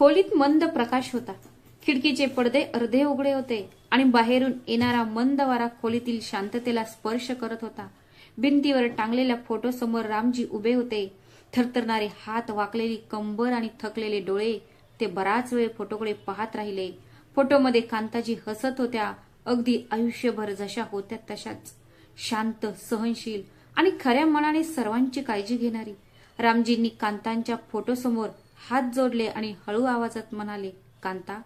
खोलीत मंद प्रकाश होता. खिडकीचे पडदे अर्धे उघडे होते आणि बाहेरून येणारा मंद वारा खोलीतील शांततेला स्पर्श करत होता. भिंतीवर टांगलेल्या फोटोसमोर रामजी उभे होते. थरथरणारे हात, वाकलेली कंबर आणि थकलेले डोळे. ते बराच वेळ फोटोकडे पाहत राहिले. फोटोमध्ये कांताजी हसत होत्या, अगदी आयुष्यभर जशा होत्या तशाच, शांत, सहनशील आणि खऱ्या मनाने सर्वांची काळजी घेणारी. रामजींनी कांतांच्या फोटोसमोर हात जोडले आणि हळू आवाजात म्हणाले, कांता,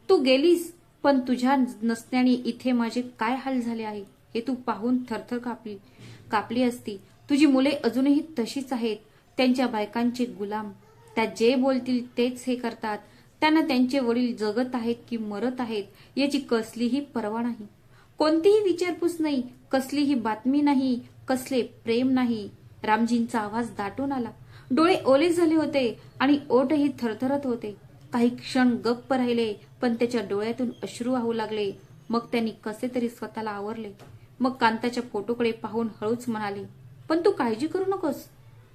तू गेलीस, पण तुझ्या नसण्याने इथे माझे काय हाल झाले आहे हे तू पाहून थरथर कापली असती. तुझी मुले अजूनही तशीच आहेत, त्यांच्या बायकांचे गुलाम. त्या जे बोलतील तेच हे करतात. त्यांना त्यांचे वडील जगत आहेत की मरत आहेत याची कसलीही पर्वा नाही. कोणतीही विचारपूस नाही, कसलीही बातमी नाही, कसले प्रेम नाही. रामजींचा आवाज दाटून आला. डोळे ओले झाले होते आणि ओठही थरथरत होते. काही क्षण गप्प राहिले, पण त्याच्या डोळ्यातून अश्रू वाहू लागले. मग त्यांनी कसे तरी स्वतःला आवरले. मग कांताच्या फोटोकडे पाहून हळूच म्हणाले, पण तू काळजी करू नकोस.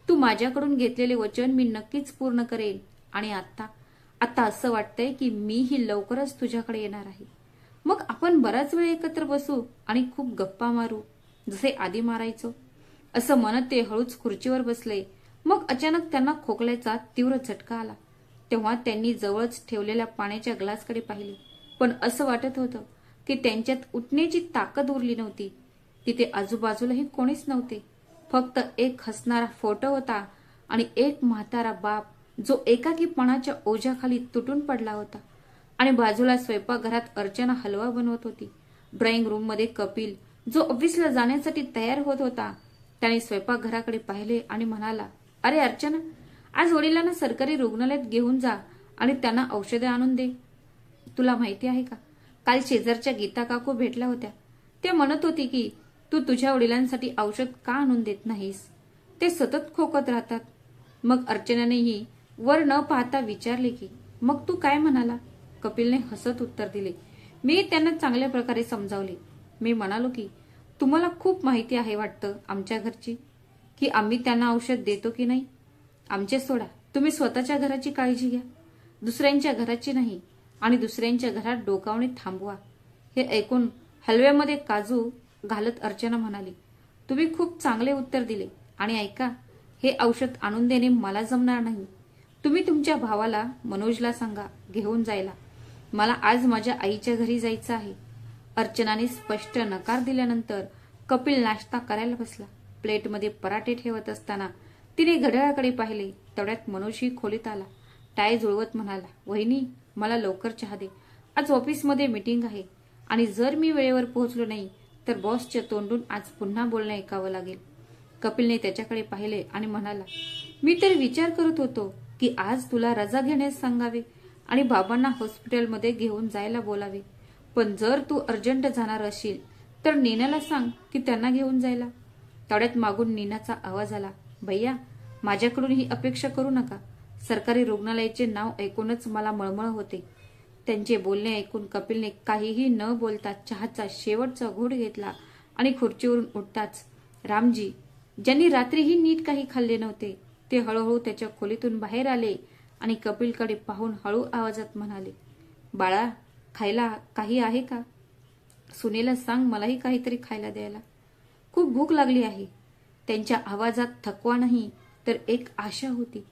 तू माझ्याकडून घेतलेले वचन मी नक्कीच पूर्ण करेन. आणि आता असं वाटतंय की मीही लवकरच तुझ्याकडे येणार आहे. मग आपण बराच वेळ एकत्र बसू आणि खूप गप्पा मारू, जसे आधी मारायचो. असं म्हणत ते हळूच खुर्चीवर बसले. मग अचानक त्यांना खोकल्याचा तीव्र झटका आला. तेव्हा त्यांनी जवळच ठेवलेल्या पाण्याच्या ग्लासकडे पाहिले, पण असं वाटत होतं की त्यांच्यात उठण्याची ताकद उरली नव्हती. तिथे आजूबाजूलाही कोणीच नव्हते. फक्त एक हसणारा फोटो होता आणि एक म्हातारा बाप जो एकाकीपणाच्या ओझ्याखाली तुटून पडला होता. आणि बाजूला स्वयंपाकघरात अर्चना हलवा बनवत होती. ड्रॉइंग रूम मध्ये कपिल, जो ऑफिसला जाण्यासाठी तयार होत होता, त्याने स्वयंपाकघराकडे पाहिले आणि म्हणाला, अरे अर्चना, आज वडिलांना सरकारी रुग्णालयात घेऊन जा आणि त्यांना औषधे आणून दे. तुला माहिती आहे का, काल शेजारच्या गीता काकू भेटल्या होत्या. त्या म्हणत होती की तू तुझ्या वडिलांसाठी औषध का आणून देत नाहीस, ते सतत खोकत राहतात. मग अर्चनानेही वर न पाहता विचारले की मग तू काय म्हणाला. कपिलने हसत उत्तर दिले, मी त्यांना चांगल्या प्रकारे समजावले. मी म्हणालो की तुम्हाला खूप माहिती आहे वाटतं आमच्या घरची, की आम्ही त्यांना औषध देतो की नाही. आमचे सोडा, तुम्ही स्वतःच्या घराची काळजी घ्या, दुसऱ्यांच्या घराची नाही, आणि दुसऱ्यांच्या घरात डोकावणे थांबवा. हे ऐकून हलव्यामध्ये काजू घालत अर्चना म्हणाली, तुम्ही खूप चांगले उत्तर दिले. आणि ऐका, हे औषध आणून देणे मला जमणार नाही. तुम्ही तुमच्या भावाला मनोजला सांगा घेऊन जायला. मला आज माझ्या आईच्या घरी जायचं आहे. अर्चनाने स्पष्ट नकार दिल्यानंतर कपिल नाश्ता करायला बसला. प्लेटमध्ये पराठे ठेवत असताना तिने घड्याळाकडे पाहिले. तेवढ्यात मनोजही खोलीत आला. टाय जुळवत म्हणाला, वहिनी, मला लवकर चहा दे. आज ऑफिसमध्ये मीटिंग आहे आणि जर मी वेळेवर पोहोचलो नाही तर बॉसच्या तोंडून आज पुन्हा बोलणं ऐकावं लागेल. कपिलने त्याच्याकडे पाहिले आणि म्हणाला, मी तर विचार करत होतो की आज तुला रजा घेण्यास सांगावे आणि बाबांना हॉस्पिटलमध्ये घेऊन जायला बोलावे. पण जर तू अर्जंट जाणार असशील तर नीनाला सांग की त्यांना घेऊन जायला. तेवढ्यात मागून नीनाचा आवाज आला, भैया, माझ्याकडून ही अपेक्षा करू नका. सरकारी रुग्णालयाचे नाव ऐकूनच मला मळमळ होते. त्यांचे बोलणे ऐकून कपिलने काहीही न बोलता चहाचा शेवटचा घोट घेतला आणि खुर्चीवरून उठताच रामजी, ज्यांनी रात्रीही नीट काही खाल्ले नव्हते, ते हळूहळू त्याच्या खोलीतून बाहेर आले आणि कपिलकडे पाहून हळू आवाजात म्हणाले, बाळा, खायला काही आहे का. सुनेला सांग मलाही काहीतरी खायला द्यायला. खूप भूक लागली आहे. त्यांच्या आवाजात थकवा नाही तर एक आशा होती.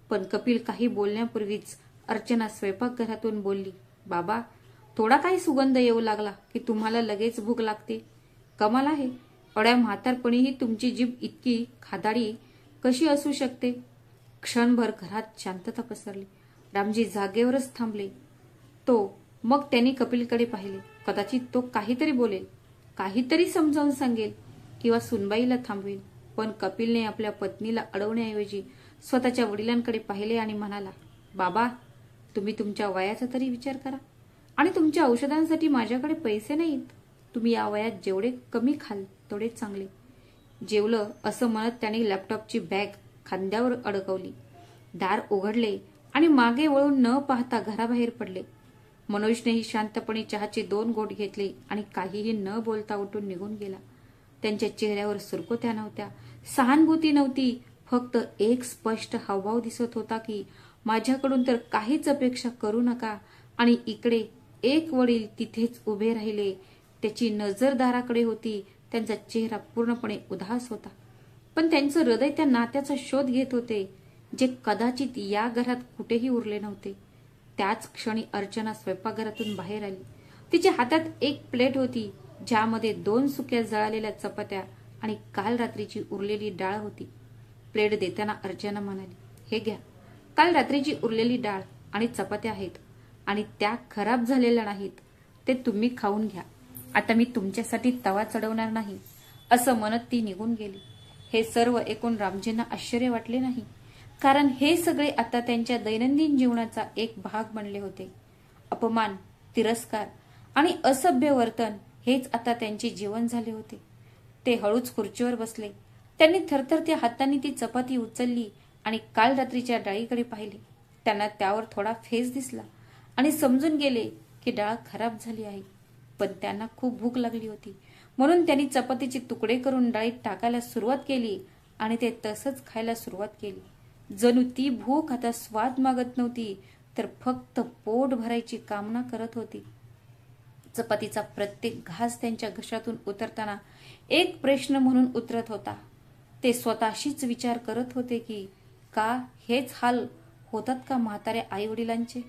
पण कपिल काही बोलण्यापूर्वीच अर्चना स्वयंपाकघरातून बोलली, बाबा, थोडा काही सुगंध येऊ लागला की तुम्हाला लगेच भूक लागते. कमाल आहे, एवढ्या म्हातारपणीही तुमची जीभ इतकी खादाडी कशी असू शकते. क्षणभर घरात शांतता पसरली. रामजी जागेवरच थांबले. मग त्यांनी कपिलकडे पाहिले. कदाचित तो काहीतरी बोलेल, काहीतरी समजावून सांगेल किंवा सुनबाईला थांबवेल. पण कपिलने आपल्या पत्नीला अडवण्याऐवजी स्वतःच्या वडिलांकडे पाहिले आणि म्हणाला, बाबा, तुम्ही तुमच्या वयाचा तरी विचार करा. आणि तुमच्या औषधांसाठी माझ्याकडे पैसे नाहीत. तुम्ही या वयात जेवढे कमी खाल तेवढे चांगले. जेवलं असं म्हणत त्याने लॅपटॉपची बॅग खांद्यावर अडकवली. दार उघडले आणि मागे वळून न पाहता घराबाहेर पडले. मनोजनेही शांतपणे चहाचे 2 घोट घेतले आणि काहीही न बोलता उठून निघून गेला. त्यांच्या चेहऱ्यावर सुरकुत्या नव्हत्या, सहानुभूती नव्हती. फक्त एक स्पष्ट हावभाव दिसत होता की माझ्याकडून तर काहीच अपेक्षा करू नका. आणि इकडे एक वडील तिथेच उभे राहिले. त्याची नजर दाराकडे होती. त्यांचा चेहरा पूर्णपणे उदास होता, पण त्यांचं हृदय त्या नात्याचा शोध घेत होते जे कदाचित या घरात कुठेही उरले नव्हते. त्याच क्षणी अर्चना स्वयंपाकघरातून बाहेर आली. तिच्या हातात एक प्लेट होती ज्यामध्ये 2 सुक्या जळालेल्या चपात्या आणि काल रात्रीची उरलेली डाळ होती. प्लेट देताना अर्चना म्हणाली, हे घ्या, काल रात्रीची उरलेली डाळ आणि चपात्या आहेत आणि त्या खराब झालेल्या नाहीत. ते तुम्ही खाऊन घ्या. आता मी तुमच्यासाठी तवा चढवणार नाही. असं म्हणत ती निघून गेली. हे सर्व ऐकून रामजींना आश्चर्य वाटले नाही, कारण हे सगळे आता त्यांच्या दैनंदिन जीवनाचा एक भाग बनले होते. अपमान, तिरस्कार आणि असभ्य वर्तन हेच आता त्यांचे जीवन झाले होते. ते हळूच खुर्चीवर बसले. त्यांनी थरथरत्या हातांनी ती चपाती उचलली आणि काल रात्रीच्या डाळीकडे पाहिले. त्यांना त्यावर थोडा फेस दिसला आणि समजून गेले की डाळ खराब झाली आहे. पण त्यांना खूप भूक लागली होती, म्हणून त्यांनी चपातीचे तुकडे करून डाळीत टाकायला सुरुवात केली आणि ते तसंच खायला सुरुवात केली. जणू ती भूक आता स्वाद मागत नव्हती, तर फक्त पोट भरायची कामना करत होती. चपातीचा प्रत्येक घास त्यांच्या घशातून उतरताना एक प्रश्न म्हणून उतरत होता. ते स्वतःशीच विचार करत होते की का हेच हाल होतात का म्हाताऱ्या आई वडिलांचे.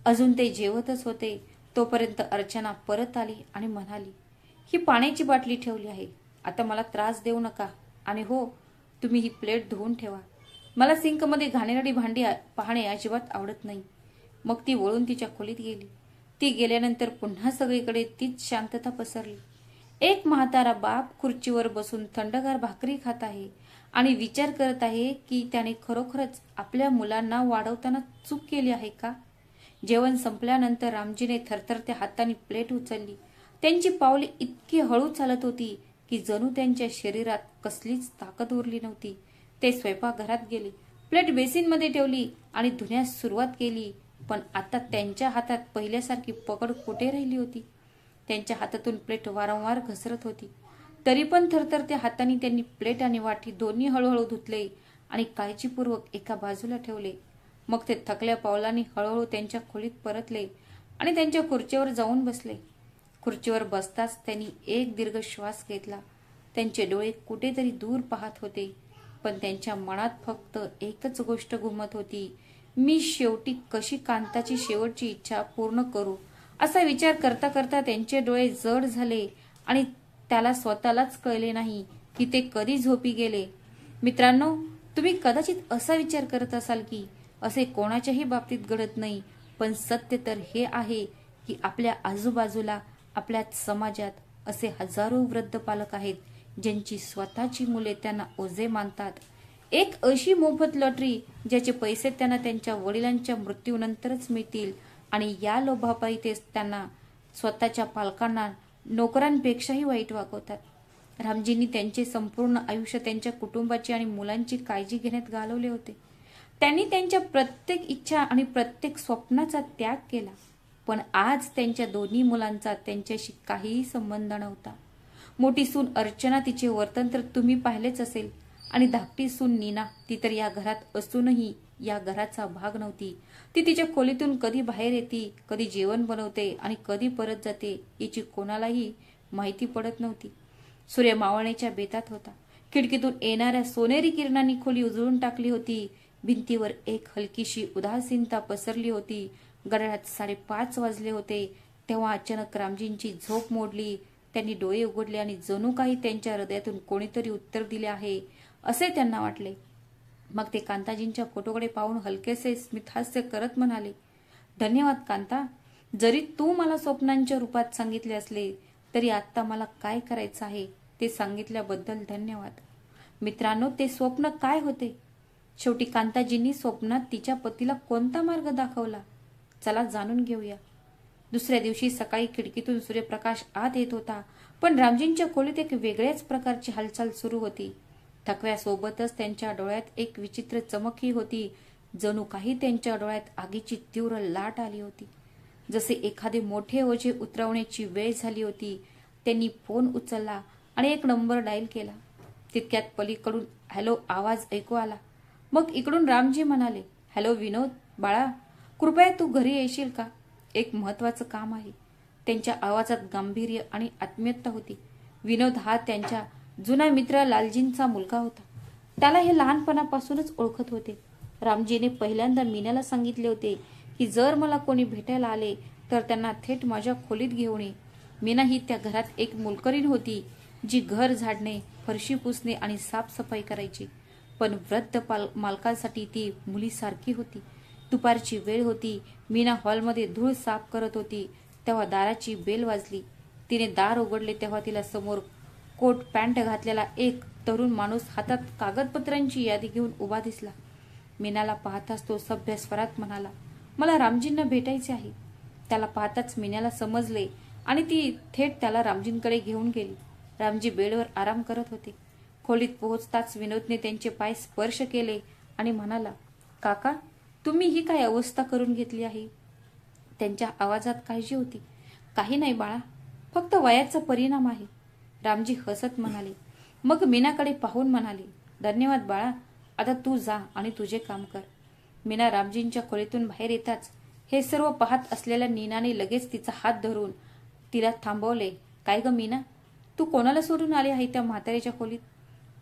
अजून ते जेवतच होते तोपर्यंत अर्चना परत आली आणि म्हणाली, ही पाण्याची बाटली ठेवली आहे. आता मला त्रास देऊ नका आणि हो, तुम्ही ही प्लेट धुवून ठेवा. मला सिंकमध्ये घाणेरडी भांडी पाहणे अजिबात आवडत नाही. मग ती वळून तिच्या खोलीत गेली. ती गेल्यानंतर पुन्हा सगळीकडे तीच शांतता पसरली. एक म्हातारा बाप खुर्चीवर बसून थंडगार भाकरी खात आहे आणि विचार करत आहे की त्याने खरोखरच आपल्या मुलांना वाढवताना चूक केली आहे का. जेवण संपल्यानंतर रामजीने थरथरत्या हातांनी प्लेट उचलली. त्यांची पावले इतकी हळू चालत होती की जणू त्यांच्या शरीरात कसलीच ताकद उरली नव्हती. ते स्वयंपाकघरात गेले, प्लेट बेसिनमध्ये ठेवली आणि धुण्यास सुरुवात केली. पण आता त्यांच्या हातात पहिल्यासारखी पकड कुठे राहिली होती. त्यांच्या हातातून प्लेट वारंवार घसरत होती. तरी पण थरथरत्या हातांनी त्यांनी प्लेट आणि वाटी दोन्ही हळूहळू धुतले आणि काळजीपूर्वक एका बाजूला ठेवले. मग ते थकल्या पावलांनी हळूहळू त्यांच्या खोलीत परतले आणि त्यांच्या खुर्चीवर जाऊन बसले. खुर्चीवर बसताच त्यांनी एक दीर्घ श्वास घेतला. त्यांचे डोळे कुठेतरी दूर पाहत होते, पण त्यांच्या मनात फक्त एकच गोष्ट घुमत होती, मी शेवटी कशी कांताची शेवटची इच्छा पूर्ण करू. असा विचार करता करता त्यांचे डोळे जड झाले आणि त्याला स्वतःलाच कळले नाही की ते कधी झोपी गेले. मित्रांनो, तुम्ही कदाचित असा विचार करत असाल की असे कोणाच्याही बाबतीत घडत नाही, पण सत्य तर हे आहे की आपल्या आजूबाजूला, आपल्या समाजात असे हजारो वृद्ध पालक आहेत ज्यांची स्वतःची मुले त्यांना ओझे मानतात. एक अशी मोफत लॉटरी ज्याचे पैसे त्यांना त्यांच्या वडिलांच्या मृत्यूनंतरच मिळतील आणि या लोभापायी ते त्यांना स्वतःच्या पालकांना नोकरांपेक्षाही वाईट वागवतात. रामजींनी त्यांचे संपूर्ण आयुष्य त्यांच्या कुटुंबाची आणि मुलांची काळजी घेण्यात घालवले होते. त्यांनी त्यांच्या प्रत्येक इच्छा आणि प्रत्येक स्वप्नाचा त्याग केला, पण आज त्यांच्या दोन्ही मुलांचा त्यांच्याशी काहीही संबंध नव्हता. मोठी सून अर्चना, तिचे वर्तन तर तुम्ही पाहिलेच असेल, आणि धाकटी सून नीना, ती तर या घरात असूनही या घराचा भाग नव्हती. ती तिच्या खोलीतून कधी बाहेर येते, कधी जेवण बनवते आणि कधी परत जाते याची कोणालाही माहिती पडत नव्हती. सूर्य मावळण्याच्या बेतात होता. खिडकीतून येणाऱ्या सोनेरी किरणांनी खोली उजळून टाकली होती. भिंतीवर एक हलकीशी उदासीनता पसरली होती. घड्याळात 5:30 वाजले होते तेव्हा अचानक रामजींची झोप मोडली. त्यांनी डोळे उघडले आणि जणू काही त्यांच्या हृदयातून कोणीतरी उत्तर दिले आहे असे त्यांना वाटले. मग ते कांताजींच्या फोटोकडे पाहून हलकेसे स्मितहास्य करत म्हणाले, धन्यवाद कांता. जरी तू मला स्वप्नांच्या रूपात सांगितले असले तरी आता मला काय करायचं आहे ते सांगितल्याबद्दल धन्यवाद. मित्रांनो, ते स्वप्न काय होते? शेवटी कांताजींनी स्वप्नात तिच्या पतीला कोणता मार्ग दाखवला? चला जाणून घेऊया. दुसऱ्या दिवशी सकाळी खिडकीतून सूर्यप्रकाश आत येत होता, पण रामजींच्या खोलीत एक वेगळ्याच प्रकारची हालचाल सुरू होती. थकव्यासोबतच त्यांच्या डोळ्यात एक विचित्र चमकही होती. जणू काही त्यांच्या डोळ्यात आगीची तीव्र लाट आली होती, जसे एखादे मोठे ओझे उतरवण्याची वेळ झाली होती. त्यांनी फोन उचलला आणि एक नंबर डायल केला. तितक्यात पलीकडून हॅलो आवाज ऐकू आला. मग इकडून रामजी म्हणाले, हॅलो विनोद, बाळा, कृपया तू घरी येशील का? एक महत्वाचं काम आहे. त्यांच्या आवाजात गांभीर्य आणि आत्मीयता होती. विनोद हा त्यांच्या जुना मित्र लालजींचा मुलगा होता. त्याला हे लहानपणापासूनच ओळखत होते. रामजीने पहिल्यांदा मीनाला सांगितले होते की जर मला कोणी भेटायला आले तर त्यांना थेट माझ्या खोलीत घेऊन ये. मीना ही त्या घरात एक मोलकरीण होती, जी घर झाडणे, फरशी पुसणे आणि साफसफाई करायची. पण वृद्ध मालकांसाठी ती मुलीसारखी होती. दुपारची वेळ होती. मीना हॉलमध्ये धूळ साफ करत होती तेव्हा दाराची बेल वाजली. तिने दार उघडले तेव्हा तिला समोर कोट पॅन्ट घातलेला एक तरुण माणूस हातात कागदपत्रांची यादी घेऊन उभा दिसला. मीनाला पाहताच तो सभ्य स्वरात म्हणाला, मला रामजींना भेटायचे आहे. त्याला पाहताच मीनाला समजले आणि ती थेट त्याला रामजींकडे घेऊन गेली. रामजी बेडवर आराम करत होते. खोलीत पोहोचताच विनोदने त्यांचे पाय स्पर्श केले आणि म्हणाला, काका, तुम्ही ही काय अवस्था करून घेतली आहे? त्यांच्या आवाजात काळजी होती. काही नाही बाळा, फक्त वयाचा परिणाम आहे. रामजी हसत म्हणाले. मग मीनाकडे पाहून म्हणाले, धन्यवाद बाळा, आता तू जा आणि तुझे काम कर. मीना रामजींच्या खोलीतून बाहेर येताच हे सर्व पाहत असलेल्या नीनाने लगेच तिचा हात धरून तिला थांबवले. काय ग मीना, तू कोणाला सोडून आली आहे त्या म्हातारीच्या खोलीत?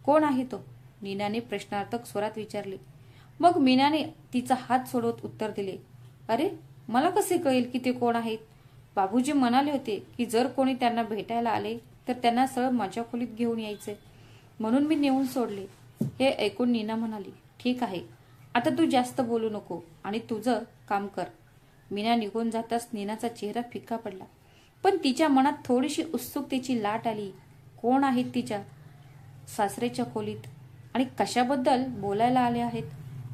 कोण आहे तो? नीनाने प्रश्नार्थक स्वरात विचारले. मग मीनाने तिचा हात सोडवत उत्तर दिले, अरे मला कसे कळेल की ते कोण आहेत? बाबूजी म्हणाले होते की जर कोणी त्यांना भेटायला आले तर त्यांना सरळ माझ्या खोलीत घेऊन यायचे, म्हणून मी नेऊन सोडले. हे ऐकून नीना म्हणाली, ठीक आहे, आता तू जास्त बोलू नको आणि तुझं काम कर. मीना निघून जाताच नीनाचा चेहरा फिक्का पडला. पण तिच्या मनात थोडीशी उत्सुकतेची लाट आली. कोण आहेत तिच्या सासरेच्या खोलीत आणि कशाबद्दल बोलायला आले आहेत?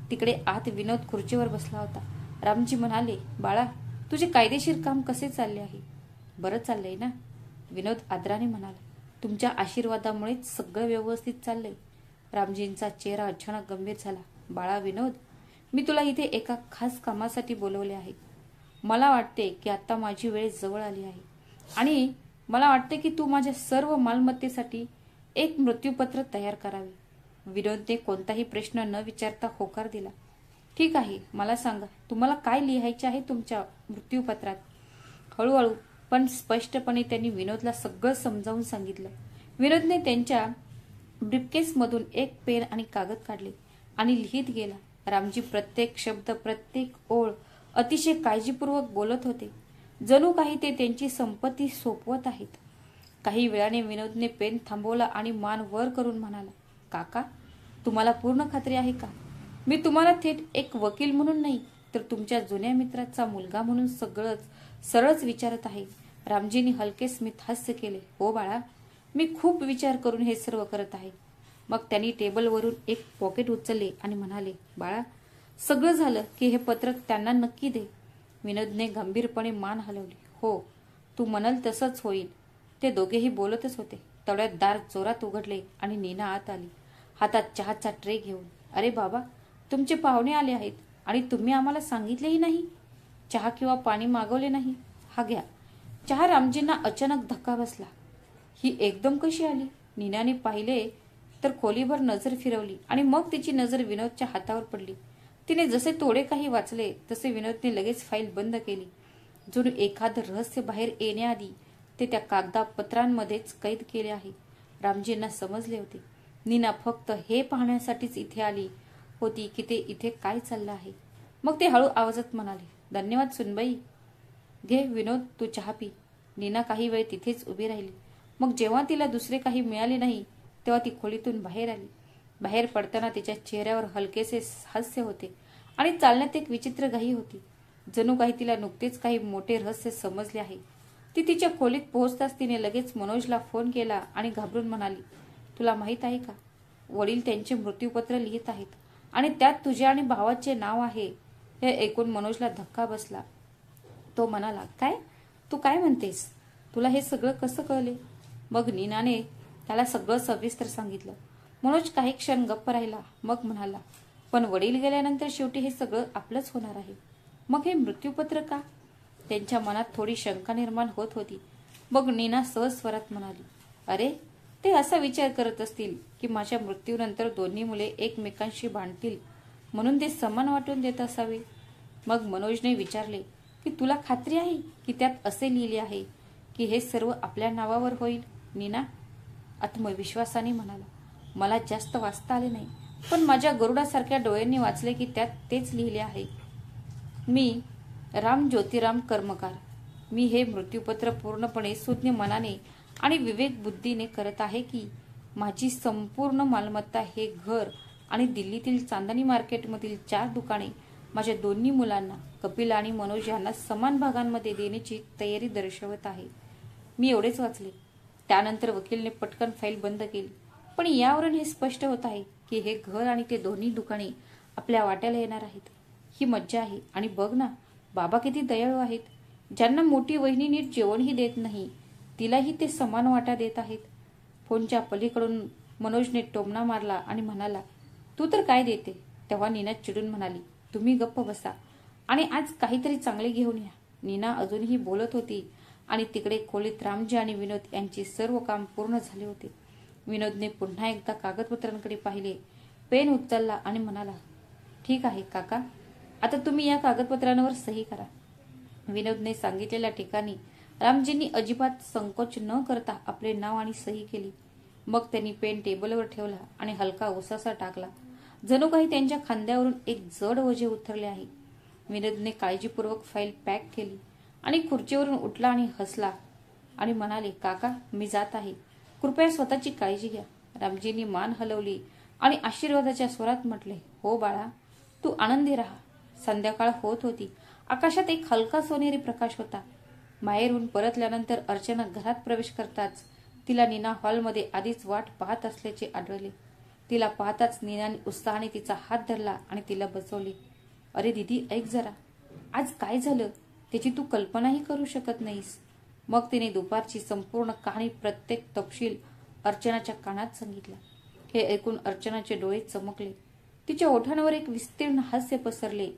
तिकडे आत विनोद खुर्चीवर बसला होता. रामजी म्हणाले, बाळा, तुझे कायदेशीर काम कसे चालले आहे? बरं चाललंय ना? विनोद आदराने म्हणाला, तुमच्या आशीर्वादामुळेच सगळं व्यवस्थित चाललंय. रामजींचा चेहरा अचानक गंभीर झाला. बाळा विनोद, मी तुला इथे एका खास कामासाठी बोलवले आहे. मला वाटते की आता माझी वेळ जवळ आली आहे आणि मला वाटते की तू माझ्या सर्व मालमत्तेसाठी एक मृत्यूपत्र तयार करावे. विनोदने कोणताही प्रश्न न विचारता होकार दिला. ठीक आहे, मला सांगा, तुम्हाला काय लिहायचे आहे तुमच्या मृत्यूपत्रात? हळूहळू पण स्पष्टपणे त्यांनी विनोदला सगळं समजावून सांगितलं. विनोदने त्यांच्या ब्रीफकेसमधून एक पेन आणि कागद काढले आणि लिहित गेला. रामजी प्रत्येक शब्द, प्रत्येक ओळ अतिशय काळजीपूर्वक बोलत होते, जणू काही ते त्यांची संपत्ती सोपवत आहेत. काही वेळाने विनोदने पेन थांबवला आणि मान वर करून म्हणाला, काका, तुम्हाला पूर्ण खात्री आहे का? मी तुम्हाला थेट एक वकील म्हणून नाही तर तुमच्या जुन्या मित्राचा मुलगा म्हणून सरळच विचारत आहे. रामजींनी हलके स्मित हास्य केले. हो बाळा, मी खूप विचार करून हे सर्व करत आहे. मग त्यांनी टेबलवरून एक पॉकेट उचलले आणि म्हणाले, बाळा, सगळं झालं की हे पत्र त्यांना नक्की दे. विनोदने गंभीरपणे मान हलवली. हो, तू म्हणाल तसंच होईल. ते दोघेही बोलतच होते. तेवढ्यात दार जोरात उघडले आणि नीना आत आली, हातात चहाचा ट्रे घेऊन. अरे बाबा, तुमचे पाहुणे आले आहेत आणि तुम्ही आम्हाला सांगितलेही नाही. चहा किंवा पाणी मागवले नाही. हा घ्या. चहा. रामजींना अचानक धक्का बसला. ही एकदम कशी आली? नीनाने पाहिले तर खोलीभर नजर फिरवली आणि मग तिची नजर विनोदच्या हातावर पडली. तिने जसे थोडे काही वाचले तसे विनोदने लगेच फाईल बंद केली. जणू एखादं रहस्य बाहेर येण्याआधी ते त्या कागदापत्रांमध्येच कैद केले आहे. रामजींना समजले होते, नीना फक्त हे पाहण्यासाठीच इथे आली होती की ते इथे काय चाललं आहे. मग ते हळू आवाजात म्हणाले, धन्यवाद सुनबाई. घे विनोद, तू चहा पी. नीना काही वेळ तिथेच उभी राहिली. मग जेव्हा तिला दुसरे काही मिळाले नाही तेव्हा ती खोलीतून बाहेर आली. बाहेर पडताना तिच्या चेहऱ्यावर हलकेसे हास्य होते आणि चालण्यात एक विचित्र घाई होती, जणू काही तिला नुकतेच काही मोठे रहस्य समजले आहे. ती तिच्या खोलीत पोहोचताच तिने लगेच मनोजला फोन केला आणि घाबरून म्हणाली, तुला माहित आहे का, वडील त्यांचे मृत्यूपत्र लिहित आहेत आणि त्यात तुझे आणि भावाचे नाव आहे. हे ऐकून मनोजला धक्का बसला. तो म्हणाला, काय? तू काय म्हणतेस? तुला हे सगळं कसं कळले? मग नीनाने त्याला सगळं सविस्तर सांगितलं. मनोज काही क्षण गप्प राहिला. मग म्हणाला, पण वडील गेल्यानंतर शेवटी हे सगळं आपलंच होणार आहे. मग हे मृत्यूपत्र का? त्यांच्या मनात थोडी शंका निर्माण होत होती. मग नीना सहज स्वरात म्हणाली, अरे, ते असा विचार करत असतील की माझ्या मृत्यूनंतर दोन्ही मुले एकमेकांशी भांडतील म्हणून ते समान वाटून देत असावे. मग मनोजने विचारले की तुला खात्री आहे की त्यात असे लिहिले आहे की हे सर्व आपल्या नावावर होईल? नीना आत्मविश्वासाने म्हणाला, मला जास्त वाचता आले नाही, पण माझ्या गरुडासारख्या डोळ्यांनी वाचले की त्यात तेच लिहिले आहे. मी राम ज्योतिराम कर्मकार. मी हे मृत्यूपत्र पूर्णपणे सुज्ञ मनाने आणि विवेक बुद्धीने करत आहे की माझी संपूर्ण मालमत्ता हे घर आणि दिल्लीतील चांदणी मार्केटमधील 4 दुकाने माझ्या दोन्ही मुलांना कपिल आणि मनोज यांना समान भागांमध्ये देण्याची तयारी दर्शवत आहे. मी एवढेच वाचले. त्यानंतर वकीलने पटकन फाईल बंद केली. पण यावरून हे स्पष्ट होत आहे की हे घर आणि ते दोन्ही दुकाने आपल्या वाट्याला येणार आहेत. ही मज्जा आहे. आणि बघ ना, बाबा किती दयाळू आहेत. ज्यांना मोठी वहिनी नीट जेवणही देत नाही तिलाही ते समान वाटा देत आहेत. फोनच्या पलीकडून मनोजने टोमणा मारला आणि म्हणाला, तू तर काय देते? तेव्हा नीना चिडून म्हणाली, तुम्ही गप्प बसा आणि आज काहीतरी चांगले घेऊन या. नीना अजूनही बोलत होती आणि तिकडे खोलीत रामजी आणि विनोद यांचे सर्व काम पूर्ण झाले होते. विनोदने पुन्हा एकदा कागदपत्रांकडे पाहिले, पेन उचलला आणि म्हणाला, ठीक आहे काका, आता तुम्ही या कागदपत्रांवर सही करा. विनोदने सांगितलेल्या ठिकाणी रामजींनी अजिबात संकोच न करता आपले नाव आणि सही केली. मग त्यांनी पेन टेबलवर ठेवला आणि हलका उसासा टाकला. जणू काही त्यांच्या खांद्यावरून एक जड ओझे उतरले आहे. विनोदने काळजीपूर्वक फाईल पॅक केली आणि खुर्चीवरून उठला आणि हसला आणि म्हणाले, काका मी जात आहे. कृपया स्वतःची काळजी घ्या. रामजींनी मान हलवली आणि आशीर्वादाच्या स्वरात म्हटले, हो बाळा, तू आनंदी राहा. संध्याकाळ होत होती. आकाशात एक हलका सोनेरी प्रकाश होता. माहेरून परतल्यानंतर अर्चना घरात प्रवेश करताच तिला नीना हॉलमध्ये आधीच वाट पाहत असल्याचे आढळले. तिला पाहताच नीनाने उत्साहाने तिचा हात धरला आणि तिला बसवले. अरे दीदी, ऐक जरा, आज काय झालं त्याची तू कल्पनाही करू शकत नाहीस. मग तिने दुपारची संपूर्ण कहाणी प्रत्येक तपशील अर्चनाच्या कानात सांगितला. हे ऐकून अर्चनाचे डोळे चमकले. तिच्या ओठांवर एक विस्तीर्ण हास्य पसरले.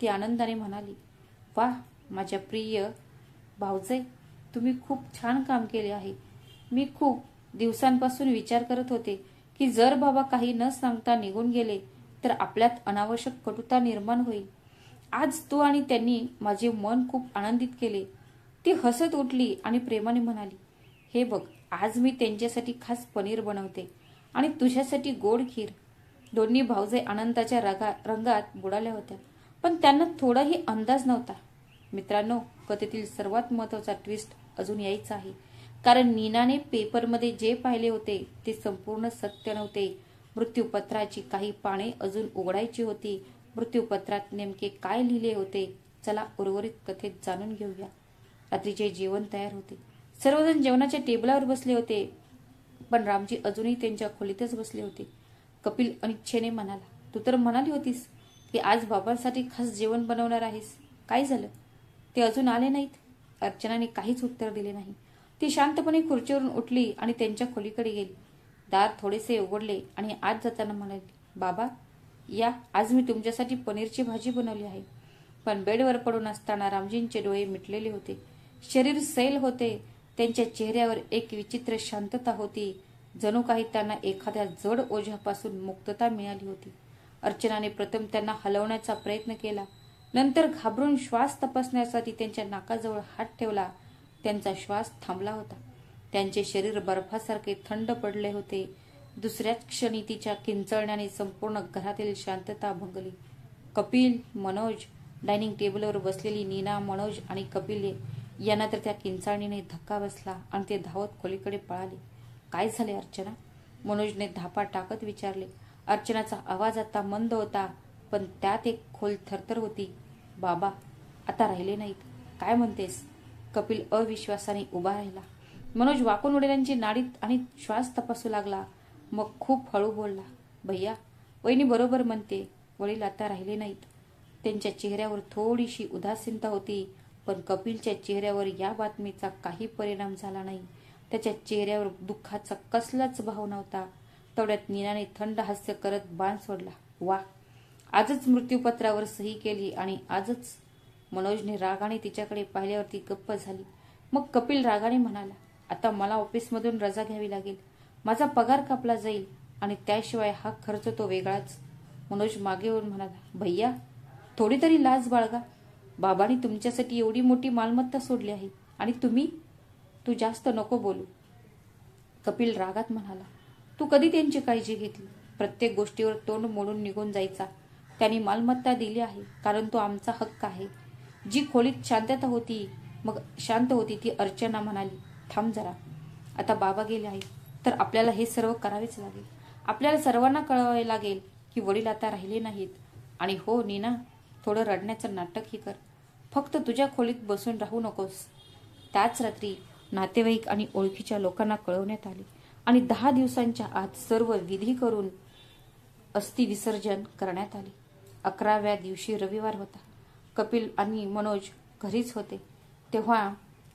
ती आनंदाने म्हणाली, वाह माझ्या प्रिय भाऊजे, तुम्ही खूप छान काम केले आहे. मी खूप दिवसांपासून विचार करत होते की जर बाबा काही न सांगता निघून गेले तर आपल्यात अनावश्यक कटुता निर्माण होईल. आज तू आणि त्यांनी माझे मन खूप आनंदित केले. ती हसत उठली आणि प्रेमाने म्हणाली, हे बघ, आज मी त्यांच्यासाठी खास पनीर बनवते आणि तुझ्यासाठी गोड खीर. दोन्ही भाऊजे आनंदाच्या रंगात बुडाल्या होत्या, पण त्यांना थोडाही अंदाज नव्हता. मित्रांनो, कथेतील सर्वात महत्वाचा ट्विस्ट अजून यायचा आहे. कारण नीनाने पेपरमध्ये जे पाहिले होते ते संपूर्ण सत्य नव्हते. मृत्यूपत्राची काही पाने अजून उघडायची होती. मृत्यूपत्रात नेमके काय लिहिले होते? चला उर्वरित कथेत जाणून घेऊया. रात्रीचे जेवण तयार होते. सर्वजण जेवणाच्या टेबलावर बसले होते, पण रामजी अजूनही त्यांच्या खोलीतच बसले होते. कपिल अनिच्छेने म्हणाला, तू तर म्हणाली होतीस की आज बाबांसाठी खास जेवण बनवणार आहेस. काय झालं? ते अजून आले नाहीत? अर्चनाने काहीच उत्तर दिले नाही. ती शांतपणे खुर्चीवरून उठली आणि त्यांच्या खोलीकडे गेली. दार थोडेसे उघडले आणि आत जाताना म्हणाली, बाबा या, आज मी तुमच्यासाठी पनीरची भाजी बनवली आहे. पण बेडवर पडून असताना रामजींचे डोळे मिटलेले होते. शरीर सैल होते. त्यांच्या चेहऱ्यावर एक विचित्र शांतता होती. जणू काही त्यांना एखाद्या जड ओझ्यापासून मुक्तता मिळाली होती. अर्चनाने प्रथम त्यांना हलवण्याचा प्रयत्न केला. नंतर घाबरून श्वास तपासण्यासाठी त्यांच्या नाकाजवळ हात ठेवला. त्यांचा श्वास थांबला होता. त्यांचे शरीर बर्फासारखे थंड पडले होते. दुसऱ्याच क्षणी तिच्या किंचाळण्याने संपूर्ण घरातील शांतता भंगली. कपिल, मनोज, डायनिंग टेबलवर बसलेली नीना, मनोज आणि कपिल यांना तर त्या किंचाळणीने धक्का बसला आणि ते धावत खोलीकडे पळाले. काय झाले अर्चना? मनोजने धापा टाकत विचारले. अर्चनाचा आवाज आता मंद होता, पण त्यात एक खोल थरथर होती. बाबा आता राहिले नाहीत. काय म्हणतेस? कपिल अविश्वासाने उभा राहिला. मनोज वाकून वडिलांची नाडीत आणि श्वास तपासू लागला. मग खूप हळू बोलला, भैया, वहिनी बरोबर म्हणते. वडील आता राहिले नाहीत. त्यांच्या चेहऱ्यावर थोडीशी उदासीनता होती, पण कपिलच्या चेहऱ्यावर या बातमीचा काही परिणाम झाला नाही. त्याच्या चेहऱ्यावर दुःखाचा कसलाच भाव नव्हता. तेवढ्यात नीनाने थंड हास्य करत बाण सोडला. वा, आजच मृत्यूपत्रावर सही केली आणि आजच. मनोजने रागाने तिच्याकडे पाहिल्यावरती गप्प झाली. मग कपिल रागाने म्हणाला, आता मला ऑफिसमधून रजा घ्यावी लागेल. माझा पगार कापला जाईल आणि त्याशिवाय हा खर्च तो वेगळाच. मनोज मागे येऊन म्हणाला, भैया थोडी तरी लाज बाळगा. बाबांनी तुमच्यासाठी एवढी मोठी मालमत्ता सोडली आहे आणि तुम्ही. तू जास्त नको बोलू. कपिल रागात म्हणाला, तू कधी त्यांची काळजी घेतली? प्रत्येक गोष्टीवर तोंड मोडून निघून जायचा. त्यांनी मालमत्ता दिली आहे कारण तो आमचा हक्क आहे. जी खोलीत शांत होती ती अर्चना म्हणाली, थांब जरा. आता बाबा गेले आहे तर आपल्याला हे सर्व करावेच लागेल. आपल्याला सर्वांना कळवावे लागेल की वडील आता राहिले नाहीत. आणि हो नीना, थोडं रडण्याचं नाटकही कर. फक्त तुझ्या खोलीत बसून राहू नकोस. त्याच रात्री नातेवाईक आणि ओळखीच्या लोकांना कळवण्यात आले आणि 10 दिवसांच्या आत सर्व विधी करून अस्थि विसर्जन करण्यात आले. 11व्या दिवशी रविवार होता. कपिल आणि मनोज घरीच होते. तेव्हा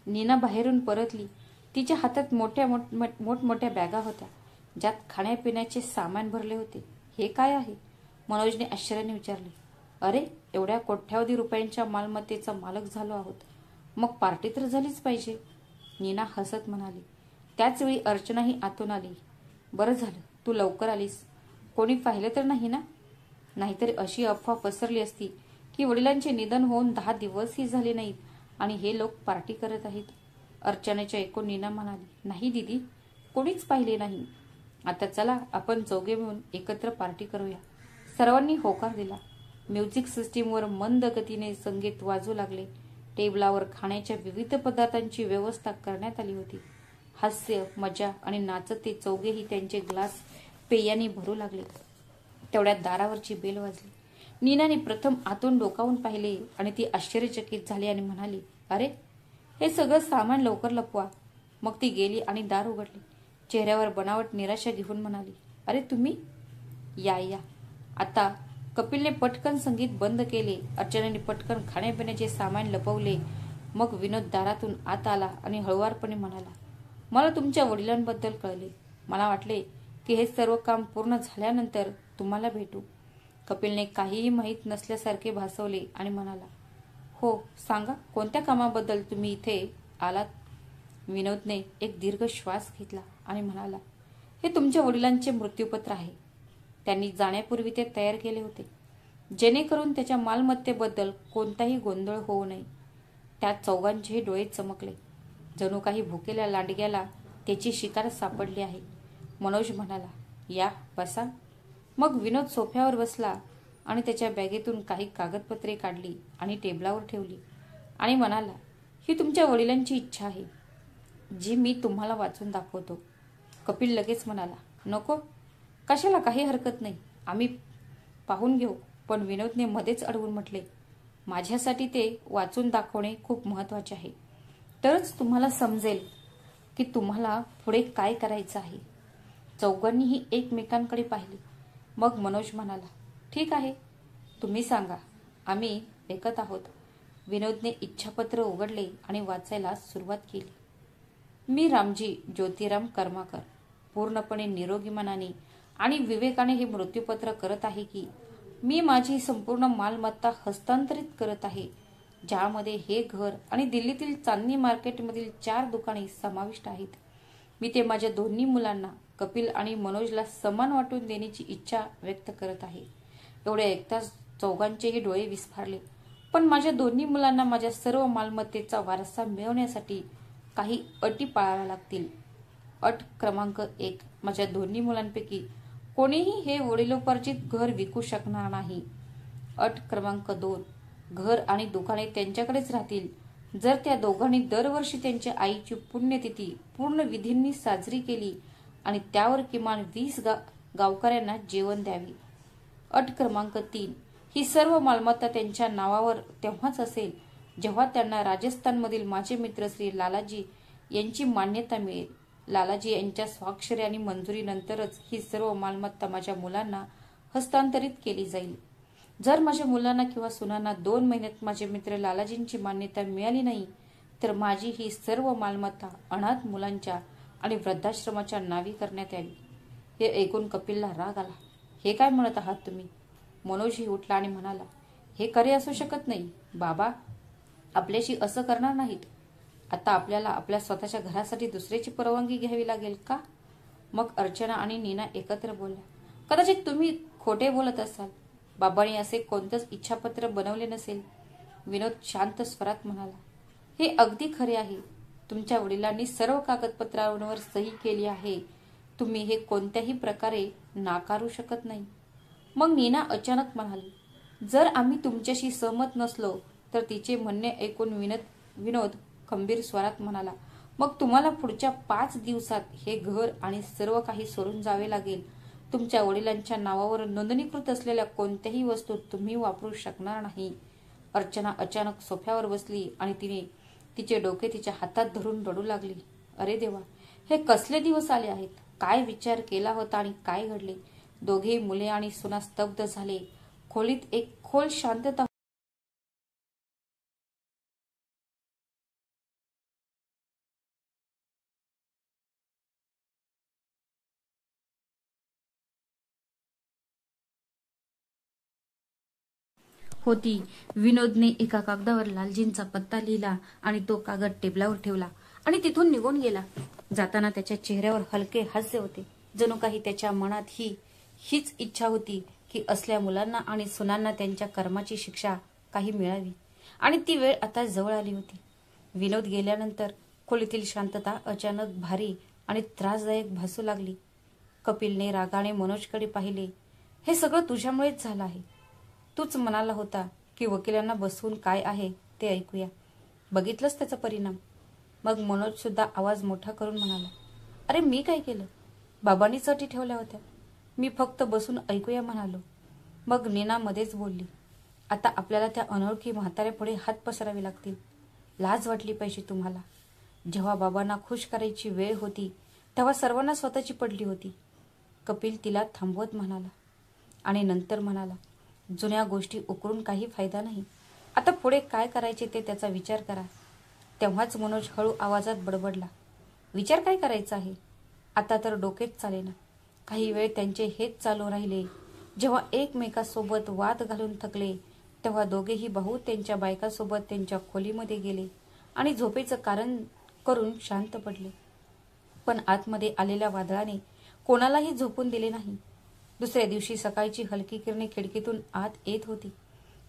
नीना बाहेरून परतली. तिच्या हातात मोठमोठ्या बॅगा होत्या ज्यात खाण्यापिण्याचे सामान भरले होते. हे काय आहे? मनोजने आश्चर्याने विचारले. अरे, एवढ्या कोट्यावधी रुपयांच्या मालमत्तेचा मालक झालो आहोत, मग पार्टी तर झालीच पाहिजे. नीना हसत म्हणाली. त्याचवेळी अर्चनाही आतून आली. बरं झालं तू लवकर आलीस. कोणी पाहिलं तर नाही ना? नाहीतर अशी अफवा पसरली असती की वडिलांचे निधन होऊन 10 दिवसही झाले नाहीत आणि हे लोक पार्टी करत आहेत. अर्चनाच्या ऐकून नीना म्हणाली, नाही दीदी, कोणीच पाहिले नाही. आता चला आपण चौघे मिळून एकत्र पार्टी करूया. सर्वांनी होकार दिला. म्युझिक सिस्टीमवर मंद गतीने संगीत वाजू लागले. टेबलावर खाण्याच्या विविध पदार्थांची व्यवस्था करण्यात आली होती. हास्य, मजा आणि नाचत ते चौघेही त्यांचे ग्लास पेयाने भरू लागले. तेवढ्यात दारावरची बेल वाजली. नीनाने प्रथम आतून डोकावून पाहिले आणि ती आश्चर्यचकित झाली आणि म्हणाली, अरे, हे सगळं सामान लवकर लपवा. मग ती गेली आणि दार उघडले. चेहऱ्यावर बनावट निराशा घेऊन म्हणाली, अरे तुम्ही? या. आता कपिलने पटकन संगीत बंद केले. अर्चनाने पटकन खाण्यापिण्याचे सामान लपवले. मग विनोद दारातून आत आला आणि हळुवारपणे म्हणाला, मला तुमच्या वडिलांबद्दल कळले. मला वाटले की हे सर्व काम पूर्ण झाल्यानंतर तुम्हाला भेटू. कपिलने काहीही माहीत नसल्यासारखे भासवले आणि म्हणाला, हो सांगा, कोणत्या कामाबद्दल तुम्ही इथे आलात? विनोदने एक दीर्घ श्वास घेतला आणि म्हणाला, हे तुमच्या वडिलांचे मृत्यूपत्र आहे. त्यांनी जाण्यापूर्वी ते तयार केले होते जेणेकरून त्याच्या मालमत्तेबद्दल कोणताही गोंधळ होऊ नये. त्या चौघांचेही डोळे चमकले. जणू काही भुकेल्या लांडग्याला त्याची शिकार सापडली आहे. मनोज म्हणाला, या बसा. मग विनोद सोफ्यावर बसला आणि त्याच्या बॅगेतून काही कागदपत्रे काढली आणि टेबलावर ठेवली आणि म्हणाला, ही तुमच्या वडिलांची इच्छा आहे जी मी तुम्हाला वाचून दाखवतो. कपिल लगेच म्हणाला, नको, कशाला, काही हरकत नाही, आम्ही पाहून घेऊ. पण विनोदने मध्येच अडवून म्हटले, माझ्यासाठी ते वाचून दाखवणे खूप महत्वाचे आहे. तरच तुम्हाला समजेल की तुम्हाला पुढे काय करायचं आहे. चौघांनीही एकमेकांकडे पाहिले. मग मनोज म्हणाला, ठीक आहे, तुम्ही सांगा, आम्ही ऐकत आहोत. विनोदने इच्छापत्र उघडले आणि वाचायला सुरुवात केली. मी रामजी ज्योतिराम कर्माकर पूर्णपणे निरोगी मनाने आणि विवेकाने हे मृत्यूपत्र करत आहे की मी माझी संपूर्ण मालमत्ता हस्तांतरित करत आहे, ज्यामध्ये हे घर आणि दिल्लीतील चांदणी मार्केटमधील 4 दुकाने समाविष्ट आहेत. मी ते माझ्या दोन्ही मुलांना, कपिल आणि मनोजला समान वाटून देण्याची इच्छा व्यक्त करत आहे. एवढे ऐकताच चौघांचेही डोळे विस्फारले. पण माझ्या दोन्ही मुलांना माझ्या सर्व मालमत्तेचा वारसा मिळवण्यासाठी काही अटी पाळाव्या लागतील. अट क्रमांक 1, माझ्या दोन्ही मुलांपैकी कोणीही हे वडिलोपार्जित घर विकू शकणार नाही. अट क्रमांक 2, घर आणि दुकाने त्यांच्याकडेच राहतील जर त्या दोघांनी दरवर्षी त्यांच्या आईची पुण्यतिथी पूर्ण विधींनी साजरी केली आणि त्यावर किमान 20 गावकऱ्यांना जेवण द्यावी. अट क्रमांक 3, ही सर्व मालमत्ता त्यांच्या नावावर तेव्हाच असेल जेव्हा त्यांना राजस्थानमधील माझे मित्र श्री लालाजी यांची मान्यता मिळेल. लालाजी यांच्या स्वाक्षरी आणि मंजुरीनंतरच ही सर्व मालमत्ता माझ्या मुलांना हस्तांतरित केली जाईल. जर माझ्या मुलांना किंवा सुनांना 2 महिन्यात माझे मित्र लालाजींची मान्यता मिळाली नाही तर माझी ही सर्व मालमत्ता अनाथ मुलांच्या आणि वृद्धाश्रमाच्या नावी करण्यात यावी. हे ऐकून कपिलला राग आला. हे काय म्हणत आहात तुम्ही? मनोजही उठला आणि म्हणाला, हे खरे असू शकत नाही. बाबा आपल्याशी असं करणार नाहीत. आता आपल्याला आपल्या स्वतःच्या घरासाठी दुसऱ्याची परवानगी घ्यावी लागेल का? मग अर्चना आणि नीना एकत्र बोलल्या, कदाचित तुम्ही खोटे बोलत असाल. बाबांनी असे कोणतंच इच्छापत्र बनवले नसेल. विनोद शांत स्वरात म्हणाला, हे अगदी खरे आहे. तुमच्या वडिलांनी सर्व कागदपत्रांवर सही केली आहे. तुम्ही हे कोणत्याही प्रकारे नाकारू शकत नाही. मग नीना अचानक म्हणाली, जर आम्ही तुमच्याशी सहमत नसलो तर? तिचे म्हणणे ऐकून विनोद खंबीर स्वरात म्हणाला, मग तुम्हाला पुढच्या 5 दिवसात हे घर आणि सर्व काही सोडून जावे लागेल. तुमच्या वडिलांच्या नावावर नोंदणीकृत असलेल्या कोणत्याही वस्तू तुम्ही वापरू शकणार नाही. अर्चना अचानक सोफ्यावर बसली आणि तिने तिचे डोके तिच्या हातात धरून रडू लागली. अरे देवा, हे कसले दिवस आले आहेत? काय विचार केला होता आणि काय घडले? दोघेही मुले आणि सुना स्तब्ध झाले. खोलीत एक खोल शांतता होती. विनोदने एका कागदावर लालजींचा पत्ता लिहिला आणि तो कागद टेबलावर ठेवला आणि तिथून निघून गेला. जाताना त्याच्या चेहऱ्यावर हलके हास्य होते. जणू काही त्याच्या मनात हीच इच्छा होती की असल्या मुलांना आणि सुनांना त्यांच्या कर्माची शिक्षा काही मिळावी. आणि ती वेळ आता जवळ आली होती. विनोद गेल्यानंतर खोलीतील शांतता अचानक भारी आणि त्रासदायक भासू लागली. कपिलने रागाने मनोजकडे पाहिले. हे सगळं तुझ्यामुळेच झालं आहे. तूच म्हणाला होता की वकिलांना बसवून काय आहे ते ऐकूया. बघितलंच त्याचा परिणाम. मग मनोज सुद्धा आवाज मोठा करून म्हणाला, अरे मी काय केलं? बाबांनीच अटी ठेवल्या होत्या. मी फक्त बसून ऐकूया म्हणालो. मग नीना मध्येच बोलली, आता आपल्याला त्या अनोळखी म्हाताऱ्यापुढे हात पसरावे लागतील. लाज वाटली पाहिजे तुम्हाला. जेव्हा बाबांना खुश करायची वेळ होती तेव्हा सर्वांना स्वतःची पडली होती. कपिल तिला थांबवत म्हणाला आणि नंतर म्हणाला, जुन्या गोष्टी उकरून काही फायदा नाही. आता पुढे काय करायचे ते त्याचा विचार करा. तेव्हाच मनोज हळू आवाजात बडबडला, विचार काय करायचा आहे? आता तर डोकेच चालेना. काही वेळ त्यांचे हेच चालू राहिले. जेव्हा एकमेकांसोबत वाद घालून थकले तेव्हा दोघेही भाऊ त्यांच्या बायकासोबत त्यांच्या खोलीमध्ये गेले आणि झोपेचं कारण करून शांत पडले. पण आतमध्ये आलेल्या वादळाने कोणालाही झोपून दिले नाही. दुसऱ्या दिवशी सकाळची हलकी किरणे खिडकीतून आत येत होती.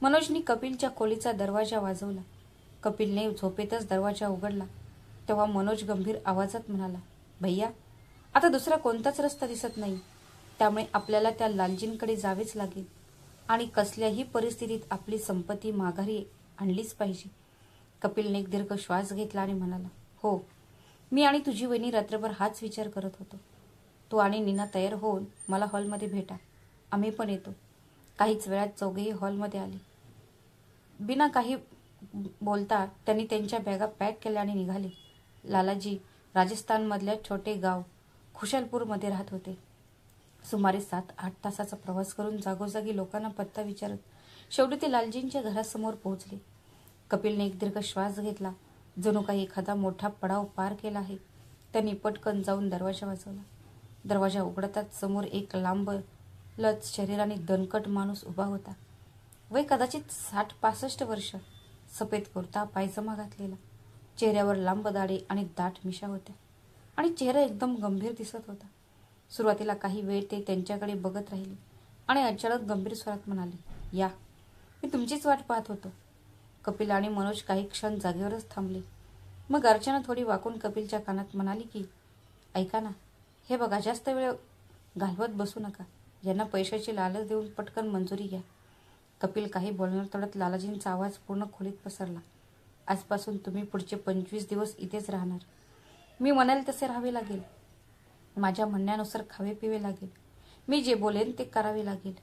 मनोजनी कपिलच्या खोलीचा दरवाजा वाजवला. कपिलने झोपेतच दरवाजा उघडला. तेव्हा मनोज गंभीर आवाजात म्हणाला, भैया, आता दुसरा कोणताच रस्ता दिसत नाही. त्यामुळे आपल्याला त्या लालजींकडे जावेच लागेल आणि कसल्याही परिस्थितीत आपली संपत्ती माघारी आणलीच पाहिजे. कपिलने एक दीर्घ श्वास घेतला आणि म्हणाला, हो, मी आणि तुझी वहिनी रात्रभर हाच विचार करत होतो. तू आणि नीना तयार होऊन मला हॉलमध्ये भेटा. आम्ही पण येतो. काहीच वेळात चौघेही हॉलमध्ये आले. बिना काही बोलता त्यांनी त्यांच्या बॅगा पॅक केल्या आणि निघाले. लालाजी राजस्थानमधल्या छोटे गाव खुशालपूरमध्ये राहत होते. सुमारे 7-8 तासाचा प्रवास करून जागोजागी लोकांना पत्ता विचारत शेवटी ते लालजींच्या घरासमोर पोहोचले. कपिलने एक दीर्घ श्वास घेतला. जणू काही एखादा मोठा पडाव पार केला आहे. त्यांनी पटकन जाऊन दरवाजा वाजवला. दरवाजा उघडताच समोर एक लांबलच शरीराने दणकट माणूस उभा होता. वय कदाचित 60-65 वर्ष. सफेद कुर्ता पायजमा घातलेला. चेहऱ्यावर लांब दाढी आणि दाट मिशा होत्या आणि चेहरा एकदम गंभीर दिसत होता. सुरुवातीला काही वेळ ते त्यांच्याकडे बघत राहिले आणि अचानक गंभीर स्वरात म्हणाले, या, मी तुमचीच वाट पाहत होतो. कपिल आणि मनोज काही क्षण जागेवरच थांबले. मग अर्चना थोडी वाकून कपिलच्या कानात म्हणाली की, ऐका ना, हे बघा, जास्त वेळ घालवत बसू नका. यांना पैशाची लालच देऊन पटकन मंजुरी घ्या. कपिल काही बोलणार तोडत लालाजींचा आवाज पूर्ण खोलीत पसरला. आजपासून तुम्ही पुढचे 25 दिवस इथेच राहणार. मी म्हणाल तसे राहावे लागेल. माझ्या म्हणण्यानुसार खावे पिवे लागेल. मी जे बोलेन ते करावे लागेल.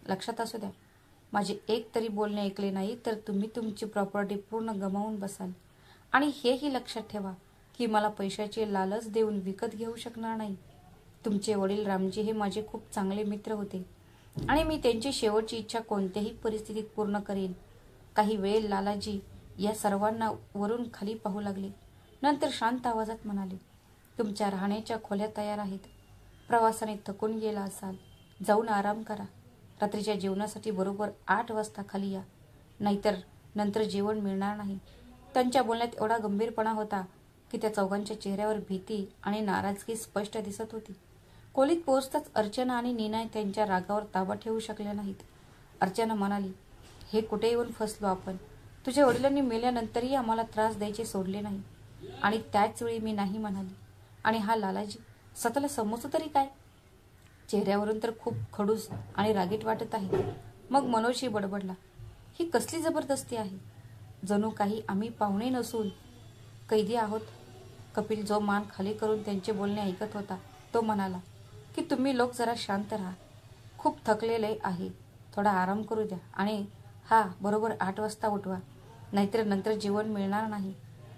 लक्षात असू द्या, माझे एक तरी बोलणे ऐकले नाही तर तुम्ही तुमची प्रॉपर्टी पूर्ण गमावून बसाल. आणि हेही लक्षात ठेवा की मला पैशाची लालच देऊन विकत घेऊ शकणार नाही. तुमचे वडील रामजी हे माझे खूप चांगले मित्र होते आणि मी त्यांची शेवटची इच्छा कोणत्याही परिस्थितीत पूर्ण करेन. काही वेळ लालाजी या सर्वांना वरून खाली पाहू लागले. नंतर शांत आवाजात म्हणाले, तुमच्या राहण्याच्या खोल्या तयार आहेत. प्रवासाने थकून गेला असाल, जाऊन आराम करा. रात्रीच्या जेवणासाठी बरोबर 8 वाजता खाली या, नाहीतर नंतर जेवण मिळणार नाही. त्यांच्या बोलण्यात एवढा गंभीरपणा होता की त्या चौघांच्या चेहऱ्यावर भीती आणि नाराजगी स्पष्ट दिसत होती. खोलीत पोहोचताच अर्चना आणि नीना त्यांच्या रागावर ताबा ठेवू शकल्या नाहीत. अर्चना म्हणाली, हे कुठे येऊन फसलो आपण. तुझ्या वडिलांनी मेल्यानंतरही आम्हाला त्रास द्यायचे सोडले नाही. आणि त्याच वेळी मी नाही म्हणाली. आणि हा लालाजी स्वतःला समजतो तरी काय? चेहऱ्यावरून तर खूप खडूस आणि रागीट वाटत आहे. मग मनोजही बडबडला, ही कसली जबरदस्ती आहे. जणू काही आम्ही पाहुणे नसून कैदी आहोत. कपिल जो मान खाली करून त्यांचे बोलणे ऐकत होता तो म्हणाला की तुम्ही लोक जरा शांत राहा. खूप थकलेले आहे. थोडा आराम करू द्या. आणि बरोबर 8 वाजता उठवा. नाहीतर नंतर जेवण मिळणार नाही.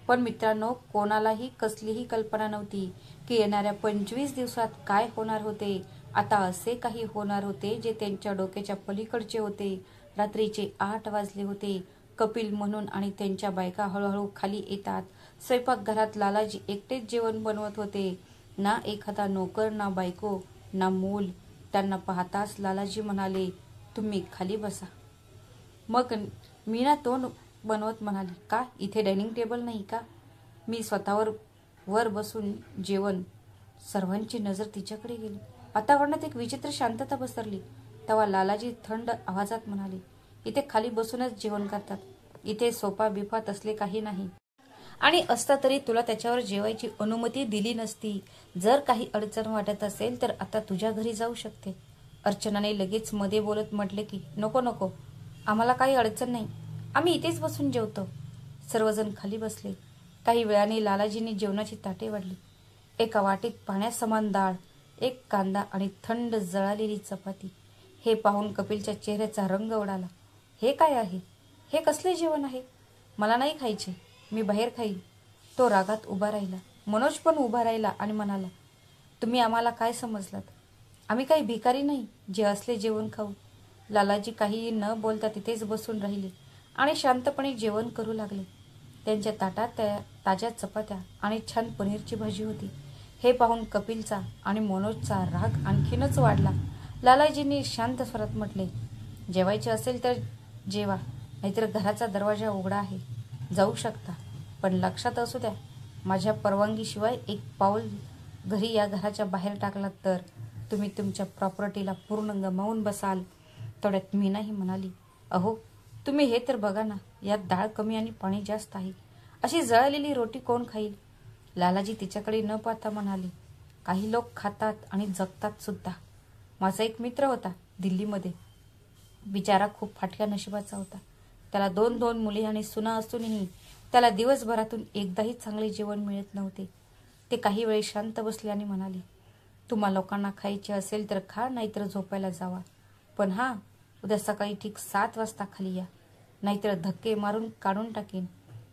पण मित्रांनो, कोणालाही कसलीही कल्पना नव्हती की येणाऱ्या 25 दिवसात काय होणार होते. आता असे काही होणार होते जे त्यांच्या डोक्याच्या पलीकडचे होते. रात्रीचे 8 वाजले होते. कपिल म्हणून आणि त्यांच्या बायका हळूहळू खाली येतात. स्वयंपाकघरात लालाजी एकटेच जेवण बनवत होते. ना एखादा नोकर, ना बायको, ना मूल. त्यांना पाहताच लालाजी म्हणाले, तुम्ही खाली बसा. मग मीना तोंड बनवत म्हणाली, का इथे डायनिंग टेबल नाही का? मी स्वतःवर वर बसून जेवण. सर्वांची नजर तिच्याकडे गेली. वातावरणात एक विचित्र शांतता पसरली. तेव्हा लालाजी थंड आवाजात म्हणाले, इथे खाली बसूनच जेवण करतात. इथे सोफा बिफा तसले काही नाही. आणि असता तरी तुला त्याच्यावर जेवायची अनुमती दिली नसती. जर काही अडचण वाटत असेल तर आता तुझ्या घरी जाऊ शकते. अर्चनाने लगेच मध्ये बोलत म्हटले की नको नको, आम्हाला काही अडचण नाही. आम्ही इथेच बसून जेवतो. सर्वजण खाली बसले. काही वेळाने लालाजींनी जेवणाची ताटे वाढली. एका वाटीत पाण्यासमान डाळ, एक कांदा आणि थंड जळालेली चपाती. हे पाहून कपिलच्या चेहऱ्याचा रंग उडाला. हे काय आहे? हे कसले जेवण आहे? मला नाही खायचे. मी बाहेर खाईल. तो रागात उभा राहिला. मनोज पण उभा राहिला आणि म्हणाला, तुम्ही आम्हाला काय समजलात? आम्ही काही भिकारी नाही जे असले जेवण खाऊ. लालाजी काहीही न बोलता तिथेच बसून राहिले आणि शांतपणे जेवण करू लागले. त्यांच्या ताटात ताज्या चपात्या आणि छान पनीरची भाजी होती. हे पाहून कपिलचा आणि मनोजचा राग आणखीनच वाढला. लालाजींनी शांत स्वरात म्हटले, जेवायचे असेल तर जेवा, नाहीतर घराचा दरवाजा उघडा आहे. जाऊ शकता. पण लक्षात असू द्या, माझ्या परवानगीशिवाय एक पाऊल घरी या घराच्या बाहेर टाकलात तर तुम्ही तुमच्या प्रॉपर्टीला पूर्ण गमावून बसाल. थोड्यात मीनाही म्हणाली, अहो तुम्ही हे तर बघा ना, यात डाळ कमी आणि पाणी जास्त आहे. अशी जळलेली रोटी कोण खाईल? लालाजी तिच्याकडे न पाहता म्हणाले, काही लोक खातात आणि जगतात सुद्धा. माझा एक मित्र होता दिल्लीमध्ये. बिचारा खूप फाटक्या नशिबाचा होता. त्याला 2 मुली आणि सुना असूनही त्याला दिवसभरातून एकदाही चांगले जेवण मिळत नव्हते. ते काही वेळ शांत बसले आणि म्हणाले, तुम्हा लोकांना खायचे असेल तर खा, नाहीतर झोपायला जावा. पण उद्या सकाळी ठीक 7 वाजता खाली या, नाहीतर धक्के मारून काढून टाकेन.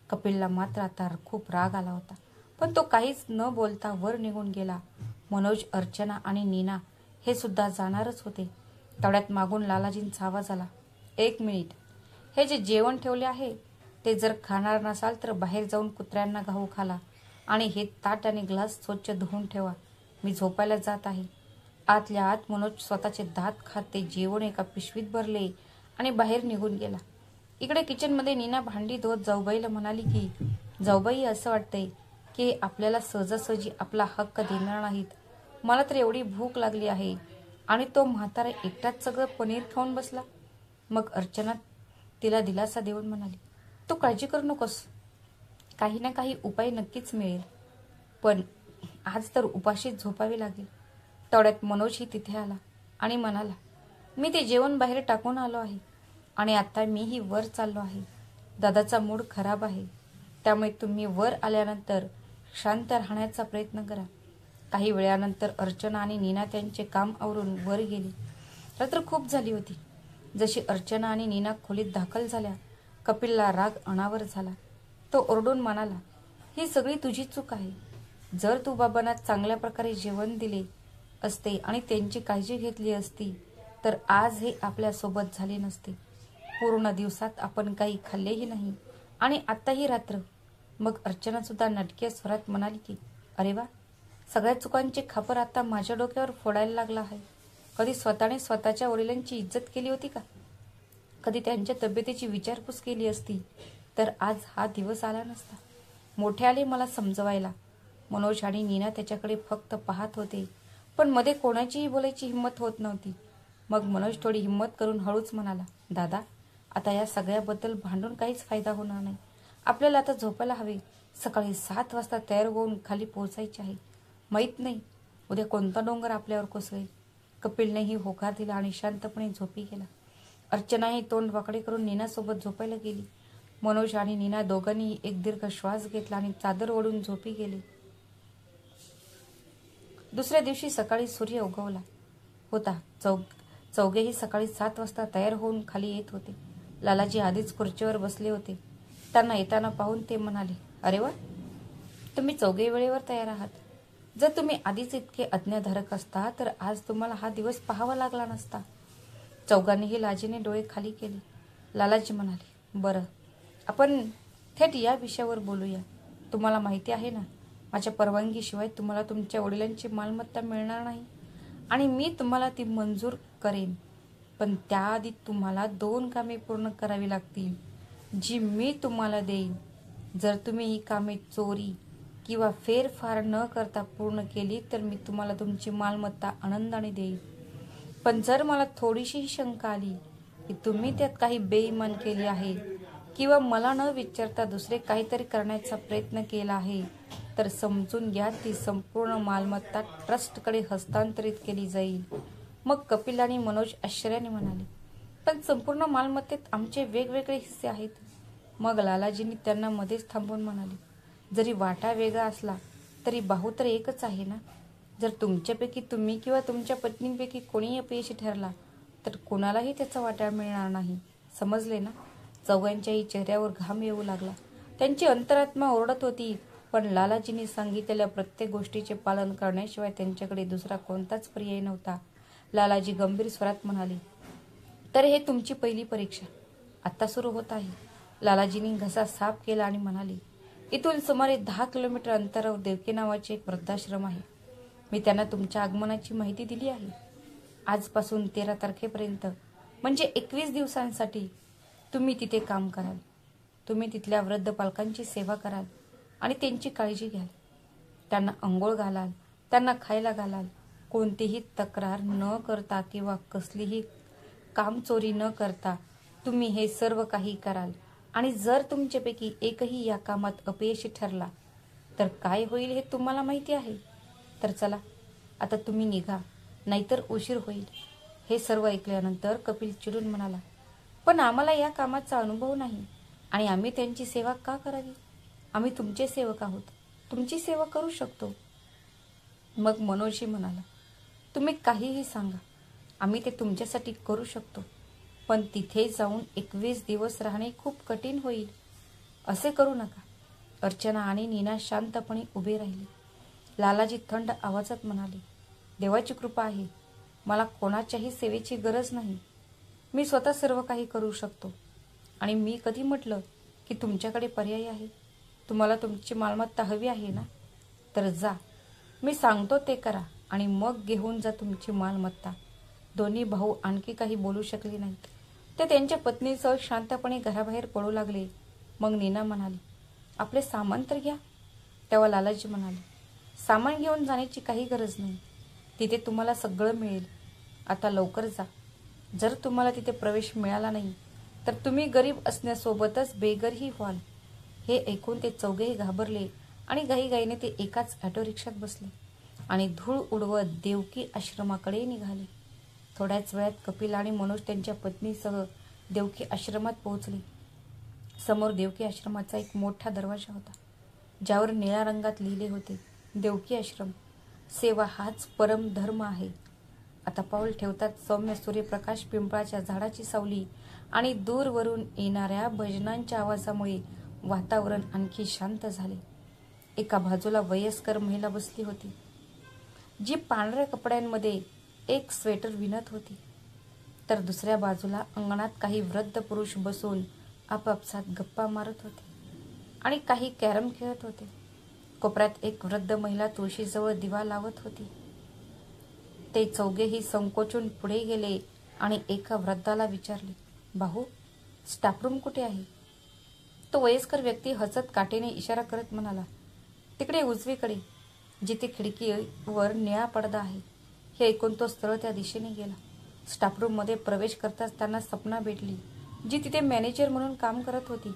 कपिलला मात्र आता खूप राग आला होता. पण तो काहीच न बोलता वर निघून गेला. मनोज, अर्चना आणि नीना हे सुद्धा जाणारच होते. तेवढ्यात मागून लालाजींचा आवाज आला, 1 मिनिट. हे जे जेवण ठेवले आहे ते जर खाणार नसाल तर बाहेर जाऊन कुत्र्यांना घाऊ घाला. आणि हे ताट आणि ग्लास स्वच्छ धुवून ठेवा. मी झोपायला जात आहे. आतल्या आत मनोज स्वतःचे दात खात ते जेवण एका पिशवीत भरले आणि बाहेर निघून गेला. इकडे किचनमध्ये नीना भांडी धुवत जाऊबाईला म्हणाली की जाऊबाई, असं वाटतंय की आपल्याला सहजासहजी आपला हक्क देणार नाहीत. मला तर एवढी भूक लागली आहे. आणि तो म्हातारा एकटाच सगळं पनीर खाऊन बसला. मग अर्चना तिला दिलासा देऊन म्हणाली, तू काळजी करू नकोस. काही ना काही उपाय नक्कीच मिळेल. पण आज तर उपाशीच झोपावे लागेल. तेवढ्यात मनोजही तिथे आला आणि म्हणाला, मी ते जेवण बाहेर टाकून आलो आहे आणि आता मीही वर चाललो आहे. दादाचा मूड खराब आहे. त्यामुळे तुम्ही वर आल्यानंतर शांत राहण्याचा प्रयत्न करा. काही वेळानंतर अर्चना आणि नीना त्यांचे काम आवरून वर गेली. रात्र खूप झाली होती. जशी अर्चना आणि नीना खोलीत दाखल झाल्या, कपिलला राग अनावर झाला. तो ओरडून म्हणाला, ही सगळी तुझी चूक आहे. जर तू बाबांना चांगल्या प्रकारे जेवण दिले असते आणि त्यांची काळजी घेतली असती तर आज हे आपल्यासोबत झाले नसते. पूर्ण दिवसात आपण काही खाल्लेही नाही आणि आत्ताही रात्र. मग अर्चना सुद्धा नटक्या स्वरात म्हणाली की अरे वा, सगळ्या चुकांचे खापर आता माझ्या डोक्यावर फोडायला लागला आहे. कधी स्वतःने स्वतःच्या वडिलांची इज्जत केली होती का? कधी त्यांच्या तब्येतीची विचारपूस केली असती तर आज हा दिवस आला नसता. मोठे आले मला समजवायला. मनोज आणि नीना त्याच्याकडे फक्त पाहत होते, पण मध्ये कोणाचीही बोलायची हिंमत होत नव्हती. मग मनोज थोडी हिंमत करून हळूच म्हणाला, दादा, आता या सगळ्याबद्दल भांडून काहीच फायदा होणार नाही. आपल्याला आता झोपायला हवे. सकाळी 7 वाजता तयार होऊन खाली पोहोचायचे आहे. माहीत नाही उद्या कोणता डोंगर आपल्यावर कोसळेल. कपिलनेही होकार दिला आणि शांतपणे झोपी गेला. अर्चनाही तोंड वाकडे करून नीनासोबत झोपायला गेली. मनोज आणि नीना दोघांनीही एक दीर्घ श्वास घेतला आणि चादर ओढून झोपी गेले. दुसऱ्या दिवशी सकाळी सूर्य उगवला होता. चौघेही सकाळी 7 वाजता तयार होऊन खाली येत होते. लालाजी आधीच खुर्चीवर बसले होते. त्यांना येताना पाहून ते म्हणाले, अरे वा, तुम्ही चौघे वेळेवर तयार आहात. जर तुम्ही आधीच इतके आज्ञाधारक असता तर आज तुम्हाला हा दिवस पाहावा लागला नसता. चौघांनीही लाजेने डोळे खाली केले. लालाजी म्हणाले, बरं, आपण थेट या विषयावर बोलूया. तुम्हाला माहिती आहे ना, माझ्या परवानगीशिवाय तुम्हाला तुमच्या वडिलांची मालमत्ता मिळणार नाही आणि मी तुम्हाला ती मंजूर करेन. पण त्याआधी तुम्हाला 2 कामे पूर्ण करावी लागतील, जी मी तुम्हाला देईन. जर तुम्ही ही कामे चोरी किंवा फेरफार न करता पूर्ण केली तर मी तुम्हाला तुमची मालमत्ता आनंदाने देईन. पण जर मला थोडीशी शंका आली की तुम्ही त्यात काही बेईमान केली आहे किंवा मला न विचारता दुसरे काहीतरी करण्याचा प्रयत्न केला आहे तर समजून घ्या, ती संपूर्ण मालमत्ता ट्रस्टकडे हस्तांतरित केली जाईल. मग कपिल आणि मनोज आश्चर्याने म्हणाले, पण संपूर्ण मालमत्तेत आमचे वेगवेगळे हिस्से आहेत. मग लालाजींनी त्यांना मध्येच थांबवून म्हणाले, जरी वाटा वेगळा असला तरी भाऊ तर एकच आहे ना. जर तुमच्यापैकी तुम्ही किंवा तुमच्या पत्नींपैकी कोणीही अपयशी ठरला तर कोणालाही त्याचा वाटा मिळणार नाही. समजले ना? चौघांच्याही चेहऱ्यावर घाम येऊ लागला. त्यांची अंतरात्मा ओरडत होती, पण लालाजींनी सांगितलेल्या प्रत्येक गोष्टीचे पालन करण्याशिवाय त्यांच्याकडे दुसरा कोणताच पर्याय नव्हता. लालाजी गंभीर स्वरात म्हणाले, तर हे तुमची पहिली परीक्षा आता सुरू होत आहे. लालाजींनी घसा साफ केला आणि म्हणाले, इथून सुमारे 10 किलोमीटर अंतरावर देवकी नावाचे एक वृद्धाश्रम आहे. मी त्यांना तुमच्या आगमनाची माहिती दिली आहे. आजपासून 13 तारखेपर्यंत म्हणजे 21 दिवसांसाठी तुम्ही तिथे काम कराल. तुम्ही तिथल्या वृद्ध पालकांची सेवा कराल आणि त्यांची काळजी घ्याल. त्यांना अंघोळ घालाल, त्यांना खायला घालाल. कोणतीही तक्रार न करता किंवा कसलीही कामचोरी न करता तुम्ही हे सर्व काही कराल. आणि जर तुमच्यापैकी एकही या कामात अपयशी ठरला तर काय होईल हे तुम्हाला माहिती आहे. तर चला आता तुम्ही निघा, नाहीतर उशीर होईल. हे सर्व ऐकल्यानंतर कपिल चिडून म्हणाला, पण आम्हाला या कामाचा अनुभव नाही आणि आम्ही त्यांची सेवा का करावी. आम्ही तुमचे सेवक आहोत, तुमची सेवा करू शकतो. मग मनोजही म्हणाला, तुम्ही काहीही सांगा, आम्ही ते तुमच्यासाठी करू शकतो. पण तिथे जाऊन 21 दिवस राहणे खूप कठीण होईल. असे करू नका. अर्चना आणि नीना शांतपणे उभे राहिले. लालाजी थंड आवाजात म्हणाले, देवाची कृपा आहे, मला कोणाच्याही सेवेची गरज नाही. मी स्वतः सर्व काही करू शकतो. आणि मी कधी म्हटलं की तुमच्याकडे पर्याय आहे. तुम्हाला तुमची मालमत्ता हवी आहे ना, तर जा, मी सांगतो ते करा आणि मग घेऊन जा तुमची मालमत्ता. दोन्ही भाऊ आणखी काही बोलू शकले नाहीत. ते त्यांच्या पत्नीसह शांतपणे घराबाहेर पळू लागले. मग नीना म्हणाली, आपले सामान तर घ्या. तेव्हा लालाजी म्हणाले, सामान घेऊन जाण्याची काही गरज नाही, तिथे तुम्हाला सगळं मिळेल. आता लवकर जा. जर तुम्हाला तिथे प्रवेश मिळाला नाही तर तुम्ही गरीब असण्यासोबतच बेघरही व्हाल. हे ऐकून ते चौघेही घाबरले आणि घाईघाईने ते एकाच ऑटो रिक्षात बसले आणि धूळ उडवत देवकी आश्रमाकडे निघाले. थोड्याच वेळात कपिल आणि मनोज त्यांच्या पत्नीसह देवकी आश्रमात पोहोचले. समोर देवकी आश्रमाचा एक मोठा दरवाजा होता, ज्यावर निळ्या रंगात लिहिले होते, देवकी आश्रम, सेवा हाच परम धर्म आहे. आता पाऊल ठेवतात सौम्य सूर्यप्रकाश, पिंपळाच्या झाडाची सावली आणि दूरवरून येणाऱ्या भजनांच्या आवाजामुळे वातावरण आणखी शांत झाले. एका बाजूला वयस्कर महिला बसली होती, जी पांढऱ्या कपड्यांमध्ये एक स्वेटर विणत होती. तर दुसऱ्या बाजूला अंगणात काही वृद्ध पुरुष बसून आपापसात गप्पा मारत होते आणि काही कॅरम खेळत होते. कोपऱ्यात एक वृद्ध महिला तुळशीजवळ दिवा लावत होती. ते चौघेही संकोचून पुढे गेले आणि एका वृद्धाला विचारले, भाऊ, स्टाफरूम कुठे आहे? तो वयस्कर व्यक्ती हसत काठीने इशारा करत म्हणाला, तिकडे उजवीकडे, जिथे खिडकीवर निळा पडदा आहे. हे ऐकून तो सरळ त्या दिशेने गेला. स्टाफरूममध्ये प्रवेश करताच त्यांना सपना भेटली, जी तिथे मॅनेजर म्हणून काम करत होती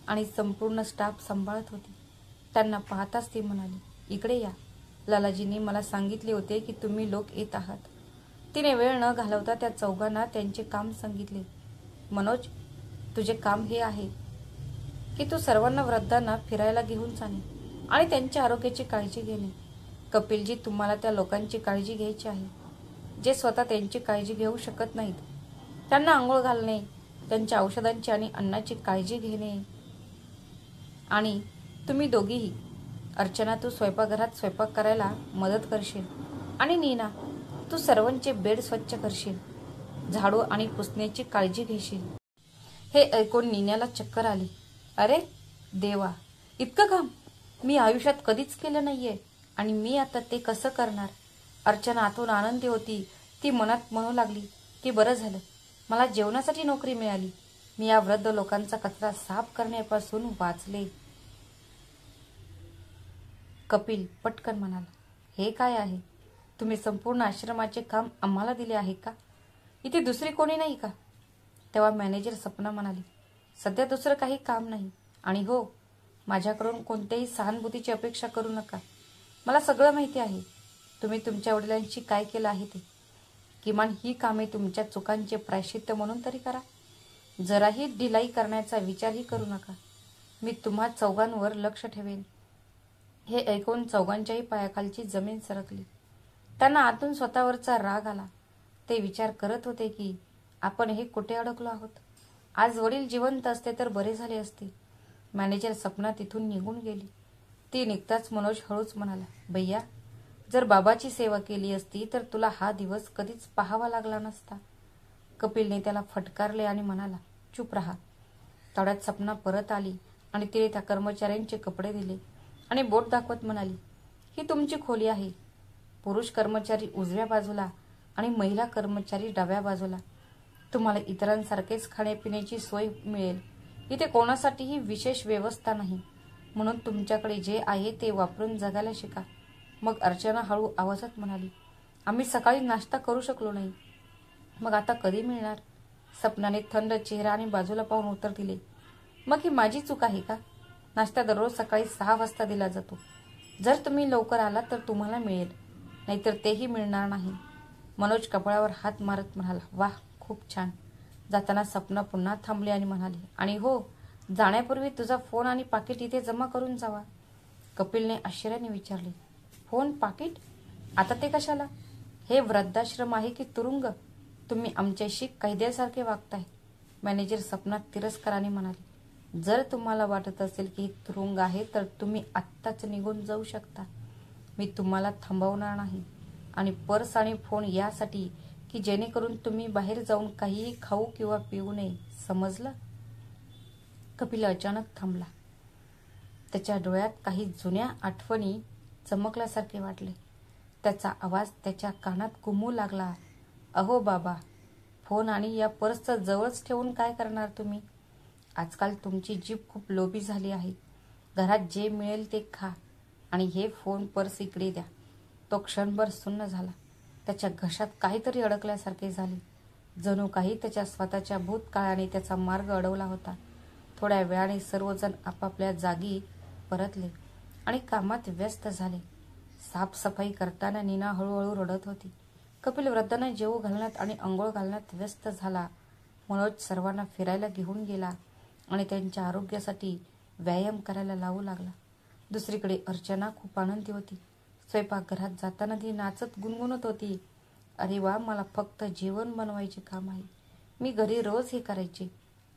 आणि संपूर्ण स्टाफ सांभाळत होती. त्यांना पाहताच ती म्हणाली, इकडे या. लालाजींनी मला सांगितले होते की तुम्ही लोक येत आहात. तिने वेळ न घालवता त्या चौघांना त्यांचे काम सांगितले. मनोज, तुझे काम हे आहे की तू सर्वांना वृद्धांना फिरायला घेऊन जाणे आणि त्यांच्या आरोग्याची काळजी घेणे. कपिलजी, तुम्हाला त्या लोकांची काळजी घ्यायची आहे जे स्वतः त्यांची काळजी घेऊ शकत नाहीत. त्यांना आंघोळ घालणे, त्यांच्या औषधांची आणि अन्नाची काळजी घेणे. आणि तुम्ही दोघीही, अर्चना तू स्वयंपाकघरात स्वयंपाक करायला मदत करशील आणि नीना तू सर्वांचे बेड स्वच्छ करशील, झाडू आणि पुसण्याची काळजी घेशील. हे ऐकून नीनाला चक्कर आली. अरे देवा, इतकं काम मी आयुष्यात कधीच केलं नाहीये आणि मी आता ते कसं करणार. अर्चना आतून आनंदी होती. ती मनात म्हणू लागली की बरं झालं, मला जेवणासाठी नोकरी मिळाली. मी या वृद्ध लोकांचा कचरा साफ करण्यापासून वाचले. कपिल पटकन म्हणाला, हे काय आहे? तुम्ही संपूर्ण आश्रमाचे काम आम्हाला दिले आहे का? इथे दुसरी कोणी नाही का? तेव्हा मॅनेजर सपना म्हणाली, सध्या दुसरं काही काम नाही. आणि हो, माझ्याकडून कोणत्याही सहानुभूतीची अपेक्षा करू नका. मला सगळं माहिती आहे तुम्ही तुमच्या वडिलांशी काय केलं आहे ते. किमान ही कामे तुमच्या चुकांचे प्रायश्चित्त म्हणून तरी करा. जराही ढिलाई करण्याचा विचारही करू नका. मी तुम्हा चौघांवर लक्ष ठेवेन. हे ऐकून चौघांच्याही पायाखालची जमीन सरकली. त्यांना आतून स्वतःवरचा राग आला. ते विचार करत होते की आपण हे कुठे अडकलो आहोत. आज वडील जिवंत असते तर बरे झाले असते. मॅनेजर सपना तिथून निघून गेली. ती निघताच मनोज हळूच म्हणाला, भैया, जर बाबाची सेवा केली असती तर तुला हा दिवस कधीच पाहावा लागला नसता. कपिलने त्याला फटकारले आणि म्हणाला, चूप राहा. तेवढ्यात सपना परत आली आणि तिने त्या कर्मचाऱ्यांचे कपडे दिले आणि बोट दाखवत म्हणाली, ही तुमची खोली आहे. पुरुष कर्मचारी उजव्या बाजूला आणि महिला कर्मचारी डाव्या बाजूला. तुम्हाला इतरांसारखेच खाण्यापिण्याची सोय मिळेल. इथे कोणासाठीही विशेष व्यवस्था नाही, म्हणून तुमच्याकडे जे आहे ते वापरून जगायला शिका. मग अर्चना हळू आवाजात म्हणाली, आम्ही सकाळी नाश्ता करू शकलो नाही. मग आता कधी मिळणार? सपनाने थंड चेहरा आणि बाजूला पाहून उत्तर दिले, मग ही माझी चूक आहे का? नाश्ता दररोज सकाळी 6 वाजता दिला जातो. जर तुम्ही लवकर आलात तर तुम्हाला मिळेल, नाहीतर तेही मिळणार नाही. मनोज कपाळावर हात मारत म्हणाला, वाह, खूप छान. जाताना सपना पुन्हा थांबली आणि म्हणाली, आणि हो, जाण्यापूर्वी तुझा फोन आणि पाकिट इथे जमा करून जावा. कपिलने आश्चर्याने विचारले, फोन पाकिट? आता ते कशाला? हे वृद्धाश्रम आहे की तुरुंग? तुम्ही आमच्याशी कैद्यासारखे वागताय. मॅनेजर सपना तिरस्काराने म्हणाले, जर तुम्हाला वाटत असेल की तुरुंग आहे तर तुम्ही आत्ताच निघून जाऊ शकता. मी तुम्हाला थांबवणार नाही. आणि पर्स आणि फोन यासाठी की जेणेकरून तुम्ही बाहेर जाऊन काहीही खाऊ किंवा पिऊ नये, समजलं? कपिल अचानक थांबला. त्याच्या डोळ्यात काही जुन्या आठवणी चमकल्यासारखे वाटले. त्याचा आवाज त्याच्या कानात घुमू लागला, अहो बाबा, फोन आणि या पर्सचं जवळच ठेवून काय करणार तुम्ही? आजकाल तुमची जीभ खूप लोभी झाली आहे. घरात जे मिळेल ते खा आणि हे फोन पर्स इकडे द्या. तो क्षणभर सुन्न झाला. त्याच्या घशात काहीतरी अडकल्यासारखे झाले. जणू काही त्याच्या स्वतःच्या भूतकाळाने त्याचा मार्ग अडवला होता. थोड्या वेळाने सर्वजण आपापल्या जागी परतले आणि कामात व्यस्त झाले. साफसफाई करताना नीना हळूहळू रडत होती. कपिल वृद्धांना जेवू घालण्यात आणि अंघोळ घालण्यात व्यस्त झाला. मनोज सर्वांना फिरायला घेऊन गेला आणि त्यांच्या आरोग्यासाठी व्यायाम करायला लावू लागला. दुसरीकडे अर्चना खूप आनंदी होती. स्वयंपाकघरात जाताना ती नाचत गुणगुणत होती, अरे वा, मला फक्त जेवण बनवायचे काम आहे. मी घरी रोज हे करायचे.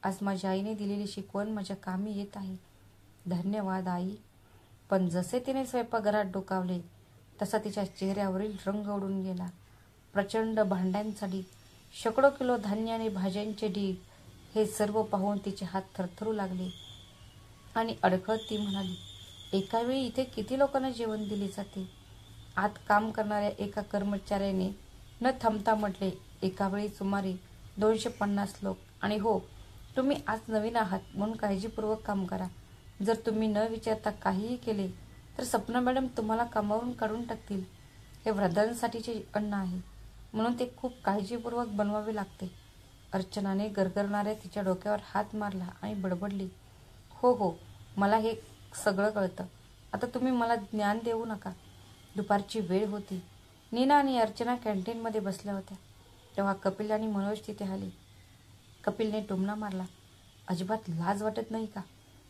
आज माझ्या आईने दिलेली शिकवण माझ्या कामी येत आहे. धन्यवाद आई. पण जसे तिने स्वयंपाकघरात डोकावले तसा तिच्या चेहऱ्यावरील रंग उडून गेला. प्रचंड भांड्यांचा ढीग, शेकडो किलो धान्य आणि भाज्यांचे ढीग, हे सर्व पाहून तिचे हात थरथरू लागले आणि अडखळत ती म्हणाली, एका वेळी इथे किती लोकांना जेवण दिले जाते? आत काम करणाऱ्या एका कर्मचाऱ्याने न थांबता म्हटले, एका वेळी सुमारे 250 लोक. आणि हो, तुम्ही आज नवीन आहात म्हणून काळजीपूर्वक काम करा. जर तुम्ही न विचारता काहीही केले तर सपना मॅडम तुम्हाला कामावरून काढून टाकतील. हे वृद्धांसाठीचे अन्न आहे. म्हणून ते खूप काळजीपूर्वक बनवावे लागते. अर्चनाने गरगरणाऱ्या तिच्या डोक्यावर हात मारला आणि बडबडली, हो हो, मला हे सगळं कळतं. आता तुम्ही मला ज्ञान देऊ नका. दुपारची वेळ होती. नीना आणि अर्चना कॅन्टीनमध्ये बसल्या होत्या. तेव्हा कपिल आणि मनोज तिथे आले. कपिलने टुमणा मारला, अजिबात लाज वाटत नाही का?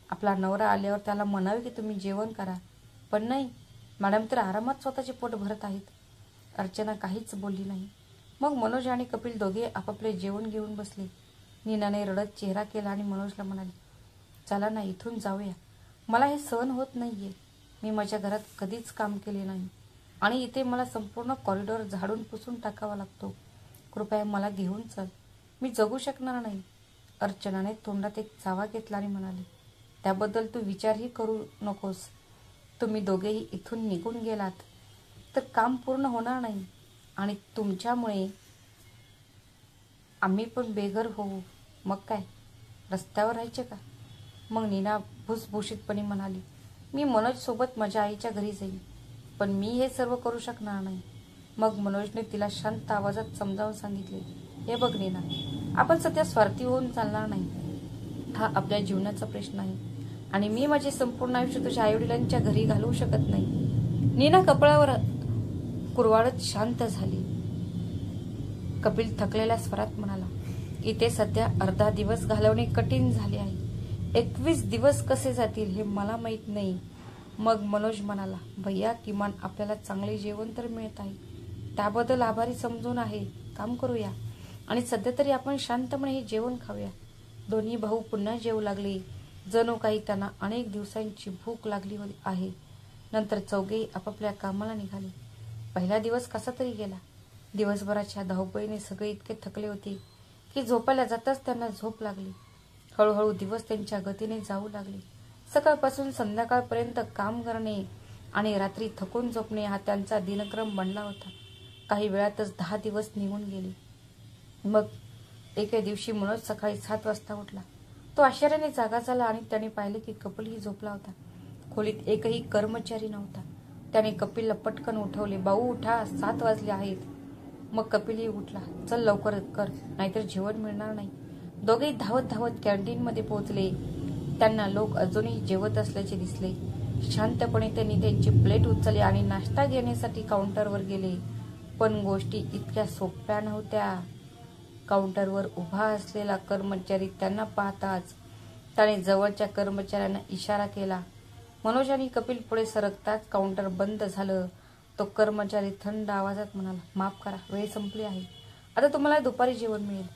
आपला नवरा आल्यावर त्याला म्हणावे की तुम्ही जेवण करा. पण नाही, मॅडम तर आरामात स्वतःचे पोट भरत आहेत. अर्चना काहीच बोलली नाही. मग मनोज आणि कपिल दोघे आपापले जेवण घेऊन बसले. नीनाने रडत चेहरा केला आणि मनोजला म्हणाली, चला ना, इथून जाऊया. मला हे सहन होत नाहीये. मी माझ्या घरात कधीच काम केले नाही आणि इथे मला संपूर्ण कॉरिडॉर झाडून पुसून टाकावा लागतो. कृपया मला घेऊन चल. मी जगू शकणार नाही. अर्चनाने तोंडात एक चावा घेतला आणि म्हणाली, त्याबद्दल तू विचारही करू नकोस. तुम्ही दोघेही इथून निघून गेलात तर काम पूर्ण होणार नाही आणि तुमच्यामुळे आम्ही पण बेघर होऊ. मग काय, रस्त्यावर राहायचे का? मग नीना भुसभुशीतपणे म्हणाली, मी मनोज सोबत माझ्या आईच्या घरी जाईन. पण मी हे सर्व करू शकणार नाही. मग मनोजने तिला शांत आवाजात समजावून सांगितले, हे बघ नीना, आपण सध्या स्वार्थी होऊन चालणार नाही. हा आपल्या जीवनाचा प्रश्न आहे आणि मी माझे संपूर्ण आयुष्य तुझ्या आईवडिलांच्या घरी घालवू शकत नाही. नीना कपाळावर कुरवाळत शांत झाली. कपिल थकलेल्या स्वरात म्हणाला, इथे सध्या अर्धा दिवस घालवणे कठीण झाले आहे. 21 दिवस कसे जातील हे मला माहीत नाही. मग मनोज म्हणाला, भैया, किमान आपल्याला चांगले जेवण तर मिळत आहे. त्याबद्दल आभारी समजून आहे. काम करूया आणि सध्या तरी आपण शांतपणे हे जेवण खाऊया. दोन्ही भाऊ पुन्हा जेवू लागले. जणू काही त्यांना अनेक दिवसांची भूक लागली आहे. नंतर चौघेही आपापल्या कामाला निघाले. पहिला दिवस कसा तरी गेला. दिवसभराच्या धावपळीने सगळे इतके थकले होते की झोपायला जाताच त्यांना झोप लागली. हळूहळू दिवस त्यांच्या गतीने जाऊ लागले. सकाळपासून संध्याकाळपर्यंत काम करणे आणि रात्री थकून झोपणे हा त्यांचा दिनक्रम बनला होता. काही वेळातच 10 दिवस निघून गेले. मग एके दिवशी मनोज सकाळी 7 वाजता उठला. तो आश्चर्याने जागा झाला आणि त्याने पाहिले की कपिलही झोपला होता. खोलीत एकही कर्मचारी नव्हता. त्याने कपिलला पटकन उठवले, बाऊ उठा, 7 वाजले आहेत. मग कपिलही उठला, चल लवकर कर, नाहीतर जेवण मिळणार नाही. दोघेही धावत धावत कॅन्टीनमध्ये पोहोचले. त्यांना लोक अजूनही जेवत असल्याचे दिसले. शांतपणे त्यांनी त्यांची प्लेट उचलली आणि नाश्ता घेण्यासाठी काउंटरवर गेले. पण गोष्टी इतक्या सोप्या नव्हत्या. काउंटरवर उभा असलेला कर्मचारी त्यांना पाहताच त्याने जवळच्या कर्मचाऱ्यांना इशारा केला. मनोज आणि कपिल पुढे सरकताच काउंटर बंद झालं. तो कर्मचारी थंड आवाजात म्हणाला, माफ करा, वेळ संपली आहे. आता तुम्हाला दुपारी जेवण मिळेल.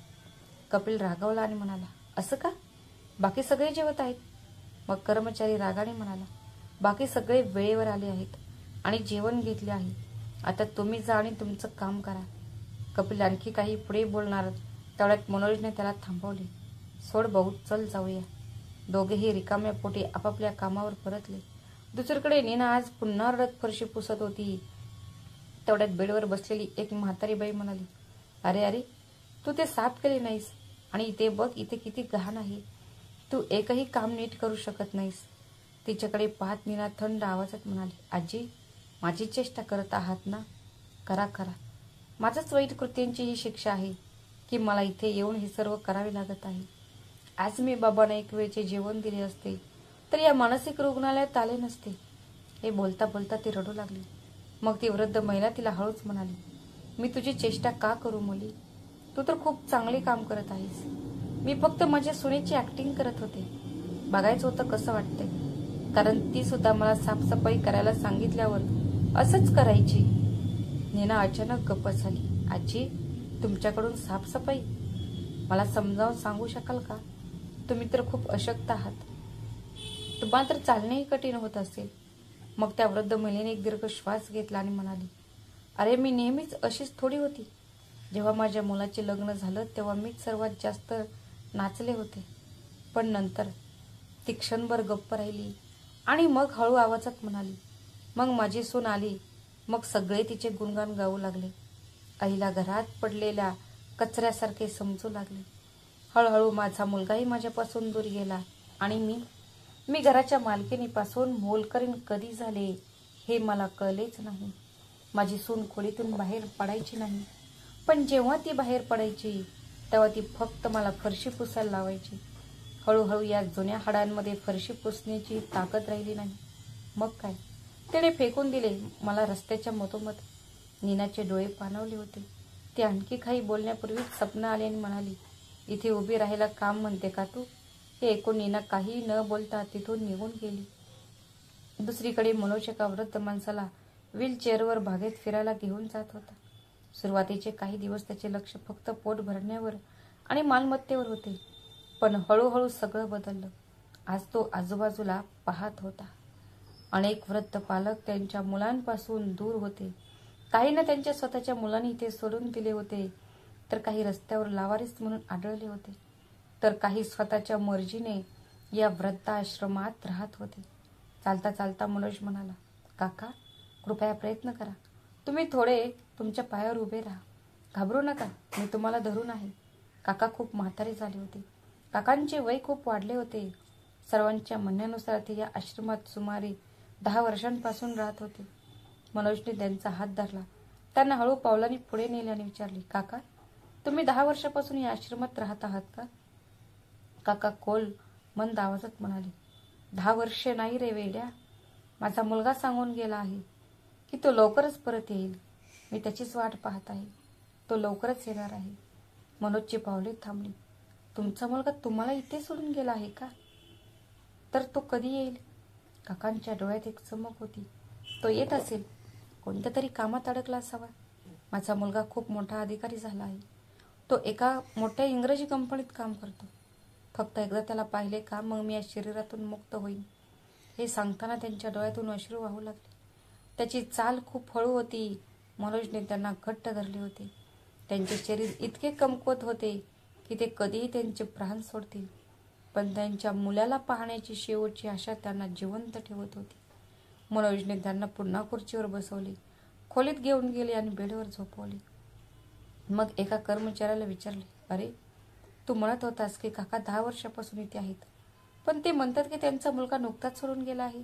कपिल रागावला आणि म्हणाला, असं का? बाकी सगळे जेवत आहेत. मग कर्मचारी रागाने म्हणाला, बाकी सगळे वेळेवर आले आहेत आणि जेवण घेतले आहे. आता तुम्ही जा आणि तुमचं काम करा. कपिल आणखी काही पुढे बोलणार तेवढ्यात मनोजने त्याला थांबवले. सोड भाऊ, चल जाऊया. दोघेही रिकाम्या पोटी आपापल्या कामावर परतले. दुसरीकडे नीना आज पुन्हा रडत फरशी पुसत होती. तेवढ्यात बेडवर बसलेली एक म्हातारी बाई म्हणाली, अरे अरे, तू ते साफ केले नाहीस आणि इथे बघ, इथे किती घाण आहे. तू एकही काम नीट करू शकत नाहीस. तिच्याकडे पाहत नीना थंड आवाजात म्हणाली, आजी, माझी चेष्टा करत आहात ना? करा करा. माझ्याच वाईट कृत्यांची ही शिक्षा आहे की मला इथे येऊन हे सर्व करावे लागत आहे. आज मी बाबांना एक वेळचे जेवण दिले असते तर या मानसिक रुग्णालयात आले नसते. हे बोलता बोलता ती रडू लागली. मग ती वृद्ध महिला तिला हळूच म्हणाली, मी तुझी चेष्टा का करू मुली? तू तर खूप चांगले काम करत आहेस. मी फक्त माझ्या सुनेची ऍक्टिंग करत होते. बघायचं होतं कसं वाटतंय, कारण ती सुद्धा मला साफसफाई करायला सांगितल्यावर असंच करायची. नीना अचानक गप्प झाली. आजी, तुमच्याकडून साफसफाई? मला समजावून सांगू शकाल का? तुम्ही तर खूप अशक्त आहात. तुम्हाला तर चालणेही कठीण होत असेल. मग त्या वृद्ध महिलेने एक दीर्घ श्वास घेतला आणि म्हणाली, अरे मी नेहमीच अशीच थोडी होती. जेव्हा माझ्या मुलाचे लग्न झालं तेव्हा मीच सर्वात जास्त नाचले होते. पण नंतर ती क्षणभर गप्प राहिली आणि मग हळू आवाजात म्हणाली, मग माझी सून आली. मग सगळे तिचे गुणगान गाऊ लागले. आईला घरात पडलेल्या कचऱ्यासारखे समजू लागले. हळूहळू माझा मुलगाही माझ्यापासून दूर गेला आणि मी घराच्या मालकिनीपासून मोलकरीण कधी झाले हे मला कळलेच नाही. माझी सून खोलीतून बाहेर पडायची नाही. पण जेव्हा ती बाहेर पडायची तेव्हा ती फक्त मला फरशी पुसायला लावायची. हळूहळू या जुन्या हाडांमध्ये फरशी पुसण्याची ताकद राहिली नाही. मग काय, तिने फेकून दिले मला रस्त्याच्या मधोमध. नीनाचे डोळे पाणावले होते. ती आणखी काही बोलण्यापूर्वीच सपना आली आणि म्हणाली, इथे उभी राहायला काम म्हणते का तू? हे ऐकून नीना काही न बोलता तिथून निघून गेली. दुसरीकडे मनोज एका वृद्ध माणसाला व्हीलचेअरवर बागेत फिरायला घेऊन जात होता. सुरुवातीचे काही दिवस त्याचे लक्ष फक्त पोट भरण्यावर आणि मालमत्तेवर होते. पण हळूहळू सगळं बदललं. आज तो आजूबाजूला पाहत होता. अनेक वृद्ध पालक त्यांच्या मुलांपासून दूर होते. काहींना त्यांच्या स्वतःच्या मुलांनी इथे सोडून दिले होते, तर काही रस्त्यावर लावारिस म्हणून आढळले होते, तर काही स्वतःच्या मर्जीने या वृद्धाश्रमात राहत होते. चालता चालता मनोज म्हणाला, काका, कृपया प्रयत्न करा. तुम्ही थोडे तुमच्या पायावर उभे राहा. घाबरू नका, मी तुम्हाला धरून आहे. काका खूप म्हातारे झाले होते. काकांचे वय खूप वाढले होते. सर्वांच्या म्हणण्यानुसार ते या आश्रमात सुमारे 10 वर्षांपासून राहत होते. मनोजने त्यांचा हात धरला. त्यांना हळू पावलांनी पुढे नेले आणि विचारले, काका, तुम्ही 10 वर्षापासून या आश्रमात राहत आहात का? काका खोल मंद आवाजात म्हणाले, 10 वर्षे नाही रे वेड्या. माझा मुलगा सांगून गेला आहे की तो लवकरच परत येईल. मी त्याचीच वाट पाहत आहे. तो लवकरच येणार आहे. मनोजची पावले थांबली. तुमचा मुलगा तुम्हाला इथे सोडून गेला आहे का? तर तो कधी येईल? काकांच्या डोळ्यात एक चमक होती. तो येत असेल. कोणत्या तरी कामात अडकला असावा. माझा मुलगा खूप मोठा अधिकारी झाला आहे. तो एका मोठ्या इंग्रजी कंपनीत काम करतो. फक्त एकदा त्याला पाहिले का मग मी या शरीरातून मुक्त होईन. हे सांगताना त्यांच्या डोळ्यातून अश्रू वाहू लागले. त्याची चाल खूप हळू होती. मनोजने त्यांना घट्ट धरले होते. त्यांचे शरीर इतके कमकुवत होते की ते कधीही त्यांचे प्राण सोडतील. पण त्यांच्या मुलाला पाहण्याची शेवटची आशा त्यांना जिवंत ठेवत होती. मनोजने त्यांना पुन्हा खुर्चीवर बसवले, खोलीत घेऊन गेले आणि बेडवर झोपवले. मग एका कर्मचाऱ्याला विचारले, अरे, तू म्हणत होतास की काका 10 वर्षापासून इथे आहेत, पण ते म्हणतात की त्यांचा मुलगा नुकताच सोडून गेला आहे.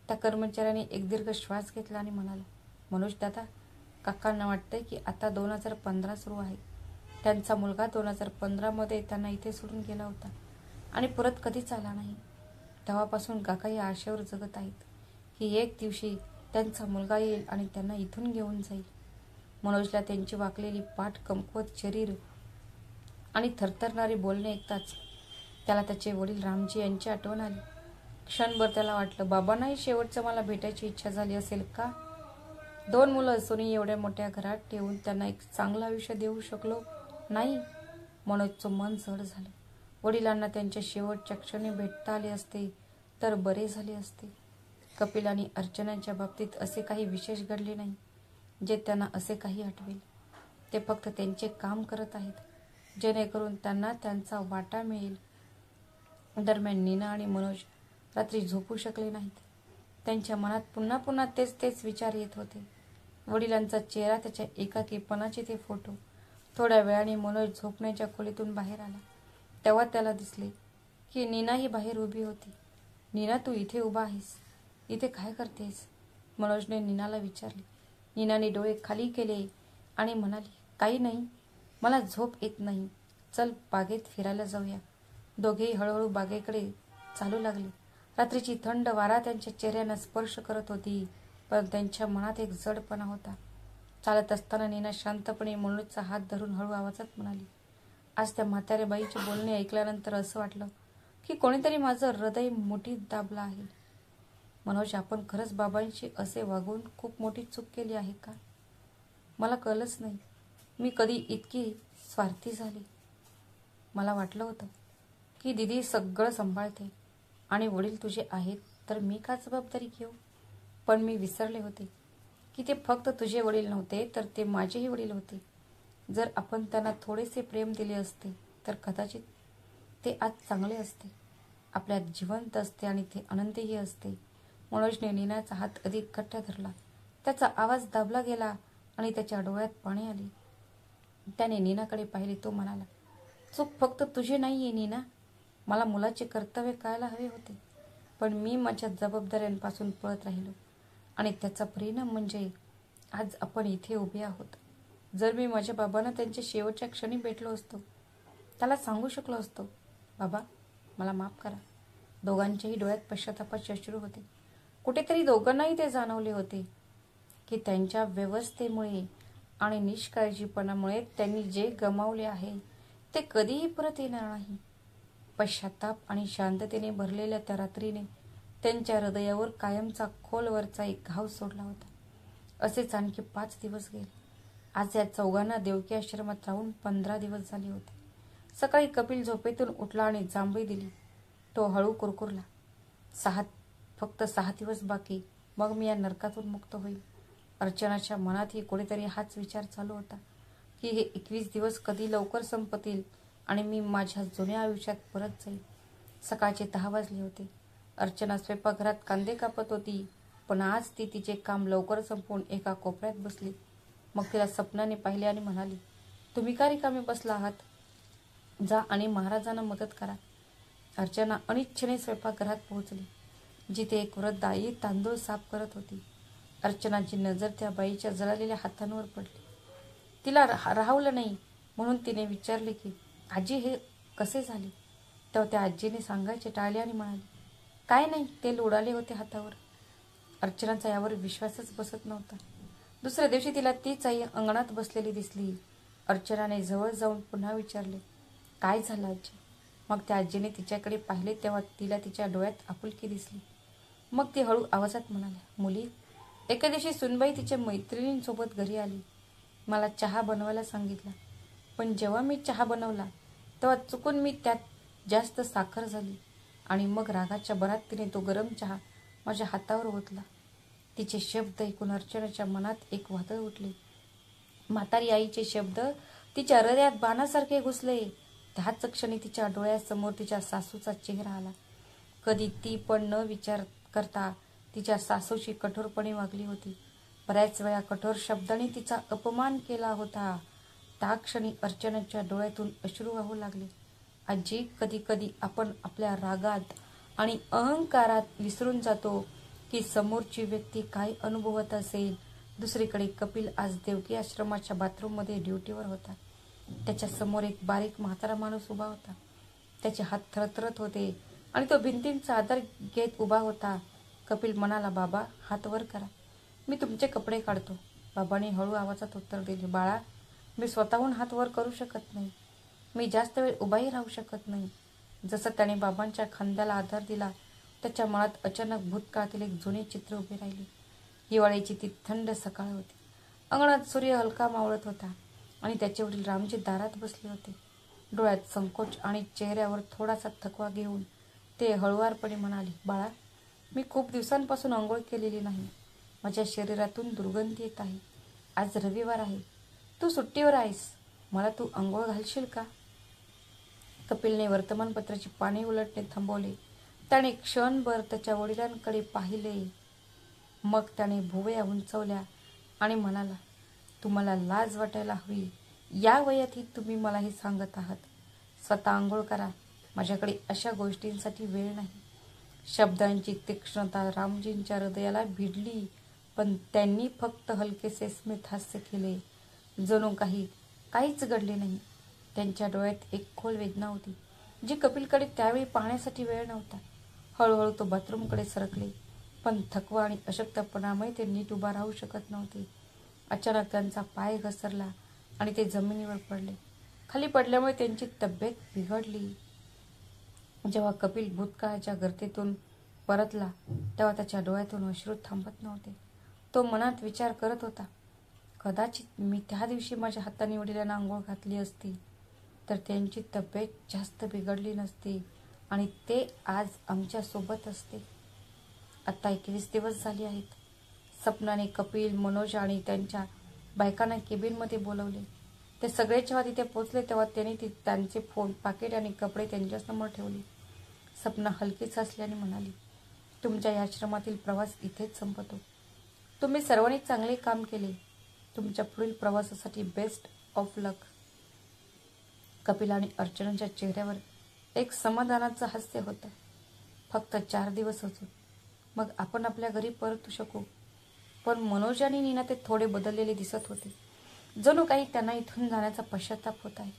त्या कर्मचाऱ्याने एक दीर्घ श्वास घेतला आणि म्हणाला, मनोज दादा, काकांना वाटतंय की आता 2015 सुरू आहे. त्यांचा मुलगा 2015 मध्ये त्यांना इथे सोडून गेला होता आणि परत कधीच आला नाही. तेव्हापासून काका या आशेवर जगत आहेत की एक दिवशी त्यांचा मुलगा येईल आणि त्यांना इथून घेऊन जाईल. मनोजला त्यांची वाकलेली पाठ, कमकुवत शरीर आणि थरथरणारे बोलणे ऐकताच त्याला त्याचे वडील रामजी यांची आठवण आली. क्षणभर त्याला वाटलं, बाबांनाही शेवटचं मला भेटायची इच्छा झाली असेल का? 2 मुलं असूनही एवढ्या मोठ्या घरात ठेवून त्यांना एक चांगलं आयुष्य देऊ शकलो नाही. मनोजचं मन जड झालं. वडिलांना त्यांच्या शेवटच्या क्षणी भेटता आले असते तर बरे झाले असते. कपिल आणि अर्चनाच्या बाबतीत असे काही विशेष घडले नाही जे त्यांना असे काही आठवेल. ते फक्त त्यांचे काम करत आहेत जेणेकरून त्यांना त्यांचा वाटा मिळेल. दरम्यान नीना आणि मनोज रात्री झोपू शकले नाहीत. त्यांच्या मनात पुन्हा पुन्हा तेच तेच विचार येत होते. वडिलांचा चेहरा, त्याच्या एकाकीपणाचे ते फोटो. थोड्या वेळाने मनोज झोपण्याच्या खोलीतून बाहेर आला. तेव्हा त्याला दिसले की नीना ही बाहेर उभी होती. नीना, तू इथे उभा आहेस, इथे काय करतेस? मनोजने नीनाला विचारले. नीनाने डोळे खाली केले आणि म्हणाली, काही नाही, मला झोप येत नाही. चल बागेत फिरायला जाऊया. दोघेही हळूहळू बागेकडे चालू लागले. रात्रीची थंड वारा त्यांच्या चेहऱ्यांना स्पर्श करत होती, पण त्यांच्या मनात एक जडपणा होता. चालत असताना नीना शांतपणे मनोजचा हात धरून हळू आवाजात म्हणाली, आज त्या म्हाताऱ्या बाईचे बोलणे ऐकल्यानंतर असं वाटलं की कोणीतरी माझं हृदय मुठीत दाबलं आहे. मनोज, आपण खरंच बाबांशी असे वागून खूप मोठी चूक केली आहे का? मला कळलंच नाही. मी कधी इतकी स्वार्थी झाले. मला वाटलं होतं की दीदी सगळं सांभाळते आणि वडील तुझे आहेत तर मी का जबाबदारी घेऊ. पण मी विसरले होते की ते फक्त तुझे वडील नव्हते तर ते माझेही वडील होते. जर आपण त्यांना थोडेसे प्रेम दिले असते तर कदाचित ते आज चांगले असते, आपल्यात जिवंत असते आणि ते आनंदीही असते. मनोजने नीनाचा हात अधिक घट्ट धरला. त्याचा आवाज दाबला गेला आणि त्याच्या डोळ्यात पाणी आले. त्याने नीनाकडे पाहिले. तो म्हणाला, चूक फक्त तुझी नाहीये नीना. मला मुलाचे कर्तव्य कळायला हवे होते, पण मी माझ्या जबाबदाऱ्यांपासून पळत राहिलो आणि त्याचा परिणाम म्हणजे आज आपण इथे उभे आहोत. जर मी माझ्या बाबांना त्यांच्या शेवटच्या क्षणी भेटलो असतो, त्याला सांगू शकलो असतो, बाबा मला माफ करा. दोघांच्याही डोळ्यात पश्चातापाचे अश्रू होते. कुठेतरी दोघांनाही ते जाणवले होते की त्यांच्या व्यवस्थेमुळे आणि निष्काळजीपणामुळे त्यांनी जे गमावले आहे ते कधीही परत येणार नाही. पश्चाताप आणि शांततेने भरलेल्या त्या रात्रीने त्यांच्या हृदयावर कायमचा खोलवरचा एक घाव सोडला होता. असेच आणखी 5 दिवस गेले. आज या चौघांना देवकी आश्रमात राहून 15 दिवस झाले होते. सकाळी कपिल झोपेतून उठला आणि जांभई दिली. तो हळू कुरकुरला, फक्त 6 दिवस बाकी, मग मी या नरकातून मुक्त होईल. अर्चनाच्या मनातही कुठेतरी हाच विचार चालू होता की हे 21 दिवस कधी लवकर संपतील आणि मी माझ्या जुन्या आयुष्यात परत जाईल. सकाळचे 10 वाजले होते. अर्चना स्वयंपाकघरात कांदे कापत होती, पण आज ती तिचे काम लवकर संपवून एका कोपऱ्यात बसली. मग तिला सपनाने पाहिले आणि म्हणाली, तुम्ही का रिकामे बसला आहात? जा आणि महाराजांना मदत करा. अर्चना अनिच्छेने स्वयंपाकघरात पोहोचली, जिथे एक वृद्ध आई तांदूळ साफ करत होती. अर्चनाची नजर त्या बाईच्या जळलेल्या हातांवर पडली. तिला राहवलं नाही म्हणून तिने विचारले की, आजी हे कसे झाले? तेव्हा त्या आजीने सांगायचे टाळले आणि म्हणाली, काय नाही, तेल उडाले होते हातावर. अर्चनाचा यावर विश्वासच बसत नव्हता. दुसऱ्या दिवशी तिला तीच आई अंगणात बसलेली दिसली. अर्चनाने जवळ जाऊन पुन्हा विचारले, काय झालं आजी? मग त्या आजीने तिच्याकडे पाहिले तेव्हा तिला तिच्या डोळ्यात आपुलकी दिसली. मग ती हळू आवाजात म्हणाली, मुली, एके दिवशी सुनबाई तिच्या मैत्रिणींसोबत घरी आली. मला चहा बनवायला सांगितला, पण जेव्हा मी चहा बनवला तेव्हा चुकून मी त्यात जास्त साखर झाली आणि मग रागाच्या भरात तिने तो गरम चहा माझ्या हातावर ओतला. तिचे शब्द ऐकून अर्चनाच्या मनात एक वादळ उठले. म्हातारी आईचे शब्द तिच्या हृदयात बाणासारखे घुसले. त्याच क्षणी तिच्या डोळ्यासमोर तिच्या सासूचा चेहरा आला. कधी ती पण न विचार करता तिच्या सासूशी कठोरपणे वागली होती. बऱ्याच वेळा कठोर शब्दांनी तिचा अपमान केला होता. त्या क्षणी अर्चनाच्या डोळ्यातून अश्रू वाहू लागले. आजी, कधी कधी आपण आपल्या रागात आणि अहंकारात विसरून जातो की समोरची व्यक्ती काय अनुभवत असेल. दुसरीकडे कपिल आज देवकी आश्रमाच्या बाथरूममध्ये ड्युटीवर होता. त्याच्या समोर एक बारीक म्हातारा माणूस उभा होता. त्याचे हात थरथरत होते आणि तो भिंतींचा आधार घेत उभा होता. कपिल म्हणाला, बाबा हात वर करा, मी तुमचे कपडे काढतो. बाबांनी हळू आवाजात उत्तर दिले, बाळा, मी स्वतःहून हात वर करू शकत नाही. मी जास्त वेळ उभाही राहू शकत नाही. जसं त्याने बाबांच्या खांद्याला आधार दिला, त्याच्या मनात अचानक भूतकाळातील एक जुने चित्र उभे राहिले. हिवाळ्याची ती थंड सकाळ होती. अंगणात सूर्य हलका मावळत होता आणि त्याचे वडील रामजी दारात बसले होते. डोळ्यात संकोच आणि चेहऱ्यावर थोडासा थकवा घेऊन ते हळुवारपणे म्हणाले, बाळा, मी खूप दिवसांपासून आंघोळ केलेली नाही. माझ्या शरीरातून दुर्गंधी येत आहे. आज रविवार आहे, तू सुट्टीवर आहेस, मला तू आंघोळ घालशील का? कपिलने वर्तमानपत्राची पाने उलटणे थांबवले. त्याने क्षणभर त्याच्या वडिलांकडे पाहिले. मग त्याने भुवया उंचवल्या आणि म्हणाला, तुम्हाला लाज वाटायला हवी. या वयातही तुम्ही मला हे सांगत आहात. स्वतः आंघोळ करा, माझ्याकडे अशा गोष्टींसाठी वेळ नाही. शब्दांची तीक्ष्णता रामजींच्या हृदयाला भिडली, पण त्यांनी फक्त हलकेसे स्मित हास्य केले, जणू काहीच घडले नाही. त्यांच्या डोळ्यात एक खोल वेदना होती, जी कपिलकडे त्यावेळी पाहण्यासाठी वेळ नव्हता. हळूहळू तो बाथरूमकडे सरकले, पण थकवा आणि अशक्तपणामुळे ते नीट उभा राहू शकत नव्हते. अचानक त्यांचा पाय घसरला आणि ते जमिनीवर पडले. खाली पडल्यामुळे त्यांची तब्येत बिघडली. जेव्हा कपिल भूतकाळाच्या गर्तेतून परतला तेव्हा त्याच्या डोळ्यातून अश्रू थांबत नव्हते. तो मनात विचार करत होता, कदाचित मी त्या दिवशी माझ्या हाताने वडिलांना आंघोळ घातली असती तर त्यांची तब्येत जास्त बिघडली नसती आणि ते आज आमच्या सोबत असते. आता 21 दिवस झाले आहेत. सपनाने कपिल, मनोज आणि त्यांच्या बायकांना केबिनमध्ये बोलवले. ते सगळे जेव्हा तिथे पोहोचले तेव्हा त्यांनी त्यांचे फोन, पाकिट आणि कपडे त्यांच्यासमोर ठेवले. सपना हलकीच हसल्याने म्हणाली, तुमच्या या आश्रमातील प्रवास इथेच संपतो. तुम्ही सर्वांनी चांगले काम केले. तुमच्या पुढील प्रवासासाठी बेस्ट ऑफ लक. कपिल आणि अर्चनाच्या चेहऱ्यावर एक समाधानाचं हास्य होतं. फक्त 4 दिवस अजून, मग आपण आपल्या घरी परतू शकू. पण मनोज आणि नीना ते थोडे बदललेले दिसत होते. जणू काही त्यांना इथून जाण्याचा पश्चाताप होत आहे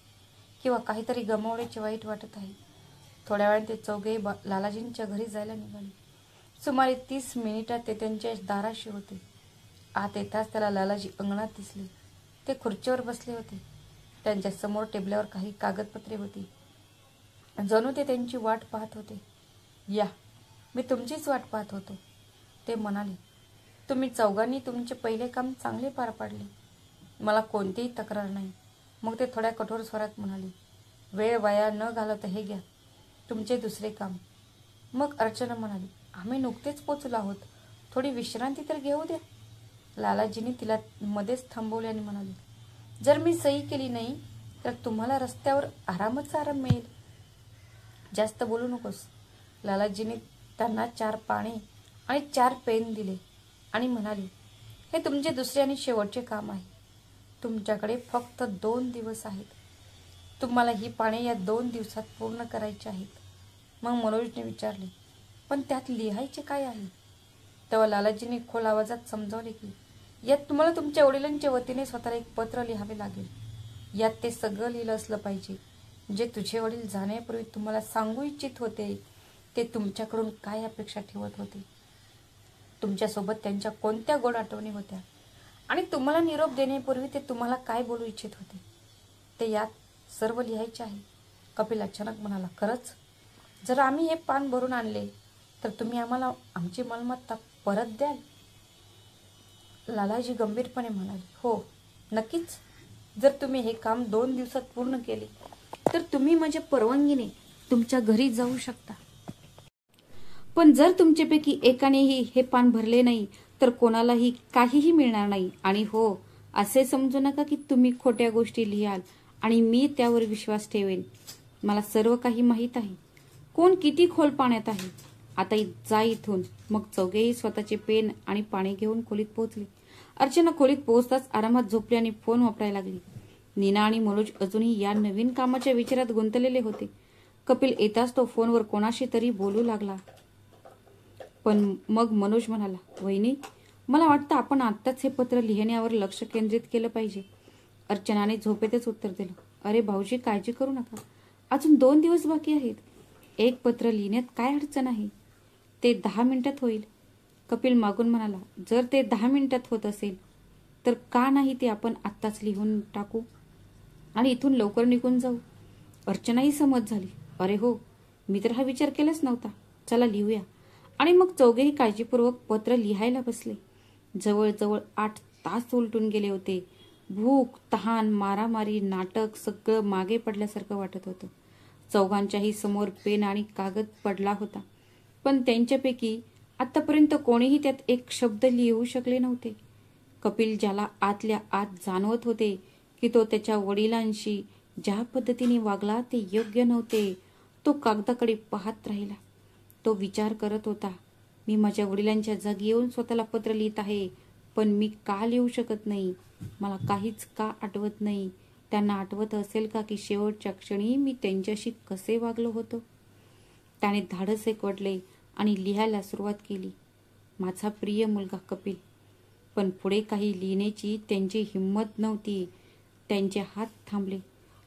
किंवा काहीतरी गमावण्याचे वाईट वाटत आहे. थोड्या वेळाने ते चौघेही लालाजींच्या घरी जायला निघाले. सुमारे 30 मिनिटात ते त्यांच्या दाराशी होते. आत येताच त्याला लालाजी अंगणात दिसले. ते खुर्चीवर बसले होते. त्यांच्या समोर टेबलावर काही कागदपत्रे होती. जणू ते त्यांची वाट पाहत होते. या, मी तुमचीच वाट पाहत होतो, ते म्हणाले. तुम्ही चौघांनी तुमचे पहिले काम चांगले पार पाडले. मला कोणतीही तक्रार नाही. मग ते थोड्या कठोर स्वरात म्हणाले, वेळ वाया न घालवता हे घ्या तुमचे दुसरे काम. मग अर्चना म्हणाली, आम्ही नुकतेच पोचलो आहोत, थोडी विश्रांती तर घेऊ द्या. लालाजींनी तिला मध्येच थांबवले आणि म्हणाले, जर मी सही केली नाही तर तुम्हाला रस्त्यावर आरामच आराम मिळेल. जास्त बोलू नकोस. लालाजींनी त्यांना 4 पाने आणि 4 पेन दिले आणि म्हणाले, हे तुमचे दुसरे आणि शेवटचे काम आहे. तुमच्याकडे फक्त 2 दिवस आहेत. तुम्हाला ही पाने या 2 दिवसात पूर्ण करायची आहेत. मग मनोजने विचारले, पण त्यात लिहायचे काय आहे? तेव्हा लालाजींनी खोल आवाजात समजावले की यात तुम्हाला तुमच्या वडिलांच्या वतीने स्वतःला एक पत्र लिहावे लागेल. यात ते सगळं लिहिलं असलं पाहिजे जे तुझे वडील जाण्यापूर्वी तुम्हाला सांगू इच्छित होते. ते तुमच्याकडून काय अपेक्षा ठेवत होते, तुमच्यासोबत त्यांच्या कोणत्या गोड आठवणी होत्या आणि तुम्हाला निरोप देण्यापूर्वी ते तुम्हाला काय बोलू इच्छित होते, ते यात सर्व लिहायचे आहे. कपिल अचानक म्हणाला, खरंच? जर आम्ही हे पान भरून आणले तर तुम्ही आम्हाला आमची मालमत्ता परत द्याल? लालाजी गंभीरपणे म्हणाले, हो नक्कीच. जर तुम्ही हे काम 2 दिवसात पूर्ण केले तर तुम्ही माझ्या परवानगीने तुमच्या घरी जाऊ शकता. पण जर तुमच्यापैकी एकानेही हे पान भरले नाही तर कोणालाही काहीही मिळणार नाही. आणि हो, असे समजू नका की तुम्ही खोट्या गोष्टी लिहाल आणि मी त्यावर विश्वास ठेवेन. मला सर्व काही माहीत आहे, कोण किती खोल पाण्यात आहे. आता जा इथून. मग चौघेही स्वतःचे पेन आणि पाने घेऊन खोलीत पोहोचले. अर्चना खोलीत पोहोचताच आरामात झोपली आणि फोन वापरायला लागली. नीना आणि मनोज अजूनही या नवीन कामाच्या विचारात गुंतलेले होते. कपिल येताच तो फोनवर कोणाशी तरी बोलू लागला. पण मग मनोज म्हणाला, वहिनी, मला वाटतं आपण आत्ताच हे पत्र लिहिण्यावर लक्ष केंद्रित केलं पाहिजे. अर्चनाने झोपेतच उत्तर दिलं, अरे भाऊजी, काळजी करू नका. अजून 2 दिवस बाकी आहेत. एक पत्र लिहिण्यात काय अडचण आहे? ते 10 मिनिटात होईल. कपिल मागून म्हणाला, जर ते 10 मिनिटात होत असेल तर का नाही ते आपण आत्ताच लिहून टाकू आणि इथून लवकर निघून जाऊ. अर्चनाही सहमत झाली. अरे हो, मी तर हा विचार केलाच नव्हता. चला लिहूया. आणि मग चौघेही काळजीपूर्वक पत्र लिहायला बसले. जवळजवळ 8 तास उलटून गेले होते. भूक, तहान, मारामारी, नाटक सगळं मागे पडल्यासारखं वाटत होतं. चौघांच्याही समोर पेन आणि कागद पडला होता, पण त्यांच्यापैकी आतापर्यंत कोणीही त्यात एक शब्द लिहू शकले नव्हते. कपिल ज्याला आतल्या आत जाणवत होते की तो त्याच्या वडिलांशी ज्या पद्धतीने वागला ते योग्य नव्हते, तो कागदाकडे पाहत राहिला. तो विचार करत होता, मी माझ्या वडिलांच्या जागी येऊन स्वतःला पत्र लिहित आहे, पण मी का लिहू शकत नाही? मला काहीच का आठवत नाही? त्यांना आठवत असेल का की शेवटच्या क्षणी मी त्यांच्याशी कसे वागलो होतो? त्याने धाडस एकवटले आणि लिहायला सुरुवात केली. माझा प्रिय मुलगा कपिल. पण पुढे काही लिहिण्याची त्यांची हिंमत नव्हती. त्यांचे हात थांबले.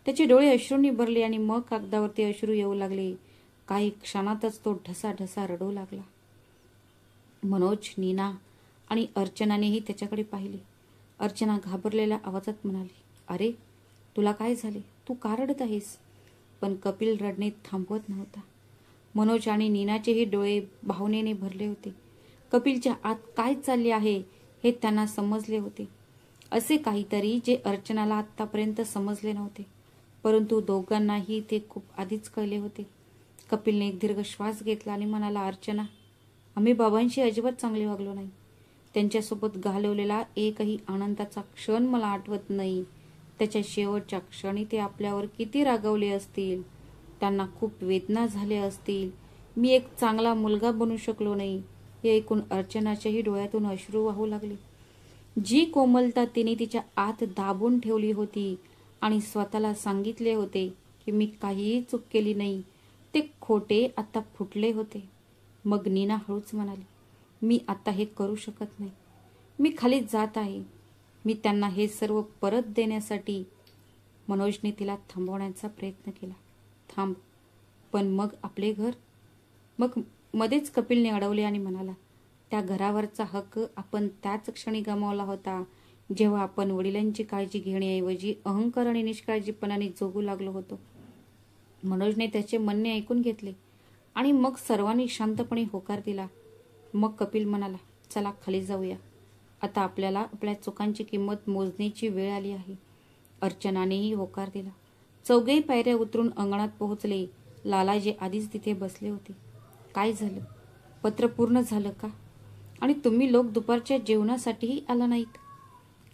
त्याचे डोळे अश्रूंनी भरले आणि मग कागदावरती अश्रू येऊ लागले. काही क्षणातच तो ढसाढसा रडू लागला. मनोज, नीना आणि अर्चनानेही त्याच्याकडे पाहिले. अर्चना घाबरलेल्या आवाजात म्हणाली, अरे तुला काय झाले? तू का रडत आहेस? पण कपिल रडणे थांबवत नव्हता. मनोज आणि नीनाचेही डोळे भावनेने भरले होते. कपिलच्या आत काय चालले आहे हे त्यांना समजले होते. असे काहीतरी जे अर्चनाला आतापर्यंत समजले नव्हते, परंतु दोघांनाही ते खूप आधीच कळले होते. कपिलने एक दीर्घ श्वास घेतला आणि म्हणाला, अर्चना, आम्ही बाबांशी अजिबात चांगले वागलो नाही. त्यांच्यासोबत घालवलेला एकही आनंदाचा क्षण मला आठवत नाही. त्याच्या शेवटच्या क्षणी ते आपल्यावर किती रागावले असतील. त्यांना खूप वेदना झाल्या असतील. मी एक चांगला मुलगा बनू शकलो नाही. हे ऐकून अर्चनाच्याही डोळ्यातून अश्रू वाहू लागले. जी कोमलता तिने तिच्या आत दाबून ठेवली होती आणि स्वतःला सांगितले होते की मी काहीही चूक केली नाही, ते खोटे आता फुटले होते. मग नीना हळूच म्हणाली, मी आता हे करू शकत नाही. मी खाली जात आहे. मी त्यांना हे सर्व परत देण्यासाठी. मनोजने तिला थांबवण्याचा प्रयत्न केला. थांब, पण मग आपले घर? मग मध्येच कपिलने अडवले आणि म्हणाला, त्या घरावरचा हक्क आपण त्याच क्षणी गमावला होता जेव्हा आपण वडिलांची काळजी घेण्याऐवजी अहंकार आणि निष्काळजीपणाने जगू लागलो होतो. मनोजने त्याचे म्हणणे ऐकून घेतले आणि मग सर्वांनी शांतपणे होकार दिला. मग कपिल म्हणाला, चला खाली जाऊया. आता आपल्याला आपल्या चुकांची किंमत मोजण्याची वेळ आली आहे. अर्चनानेही होकार दिला. चौघेही पायऱ्या उतरून अंगणात पोहोचले. लालाजी आधीच तिथे बसले होते. काय झालं? पत्र पूर्ण झालं का? आणि तुम्ही लोक दुपारच्या जेवणासाठीही आला नाहीत?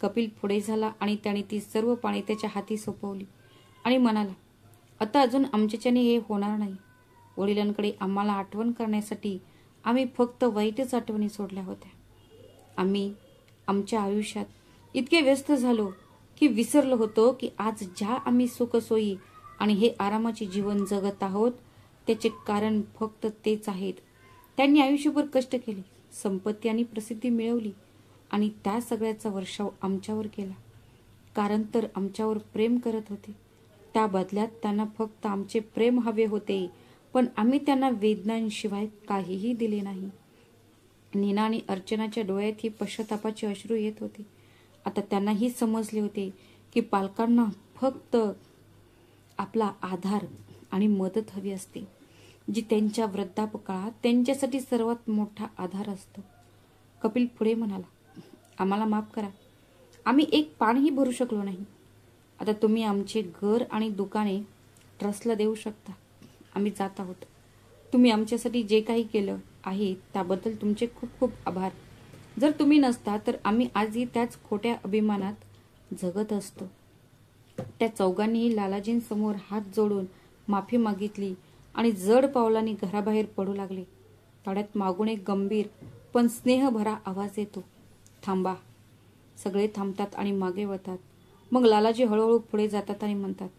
कपिल पुढे झाला आणि त्याने ती सर्व पाने त्याच्या हाती सोपवली आणि म्हणाला, आता अजून आमच्याच्याने हे होणार नाही. वडिलांकडे आम्हाला आठवण करण्यासाठी आम्ही फक्त वाईटच आठवणी सोडल्या होत्या. आम्ही आमच्या आयुष्यात इतके व्यस्त झालो की विसरलो होतो की आज ज्या आम्ही सुखसोयी आणि हे आरामाचे जीवन जगत आहोत त्याचे कारण फक्त तेच आहेत. त्यांनी आयुष्यभर कष्ट केले, संपत्ती आणि प्रसिद्धी मिळवली आणि त्या सगळ्याचा वर्षाव आमच्यावर केला. कारण तर आमच्यावर प्रेम करत होते. त्या बदल्यात त्यांना फक्त आमचे प्रेम हवे होते, पण आम्ही त्यांना वेदनांशिवाय काहीही दिले नाही. नीना आणि अर्चनाच्या डोळ्यात ही पश्चातापाचे अश्रू येत होते. आता त्यांनाही समजले होते की पालकांना फक्त आपला आधार आणि मदत हवी असते, जी त्यांच्या वृद्धापकाळात त्यांच्यासाठी सर्वात मोठा आधार असतो. कपिल पुढे म्हणाला, आम्हाला माफ करा. आम्ही एक पानही भरू शकलो नाही. आता तुम्ही आमचे घर आणि दुकाने ट्रस्टला देऊ शकता. आम्ही जात आहोत. तुम्ही आमच्यासाठी जे काही केलं आहे त्याबद्दल तुमचे खूप खूप आभार. जर तुम्ही नसता तर आम्ही आजही त्याच खोट्या अभिमानात जगत असतो. त्या चौघांनीही लालाजींसमोर हात जोडून माफी मागितली आणि जड पावलांनी घराबाहेर पडू लागले. थोड्यात मागून एक गंभीर पण स्नेहभरा आवाज येतो, थांबा. सगळे थांबतात आणि मागे वळतात. मग लालाजी हळूहळू पुढे जातात आणि म्हणतात,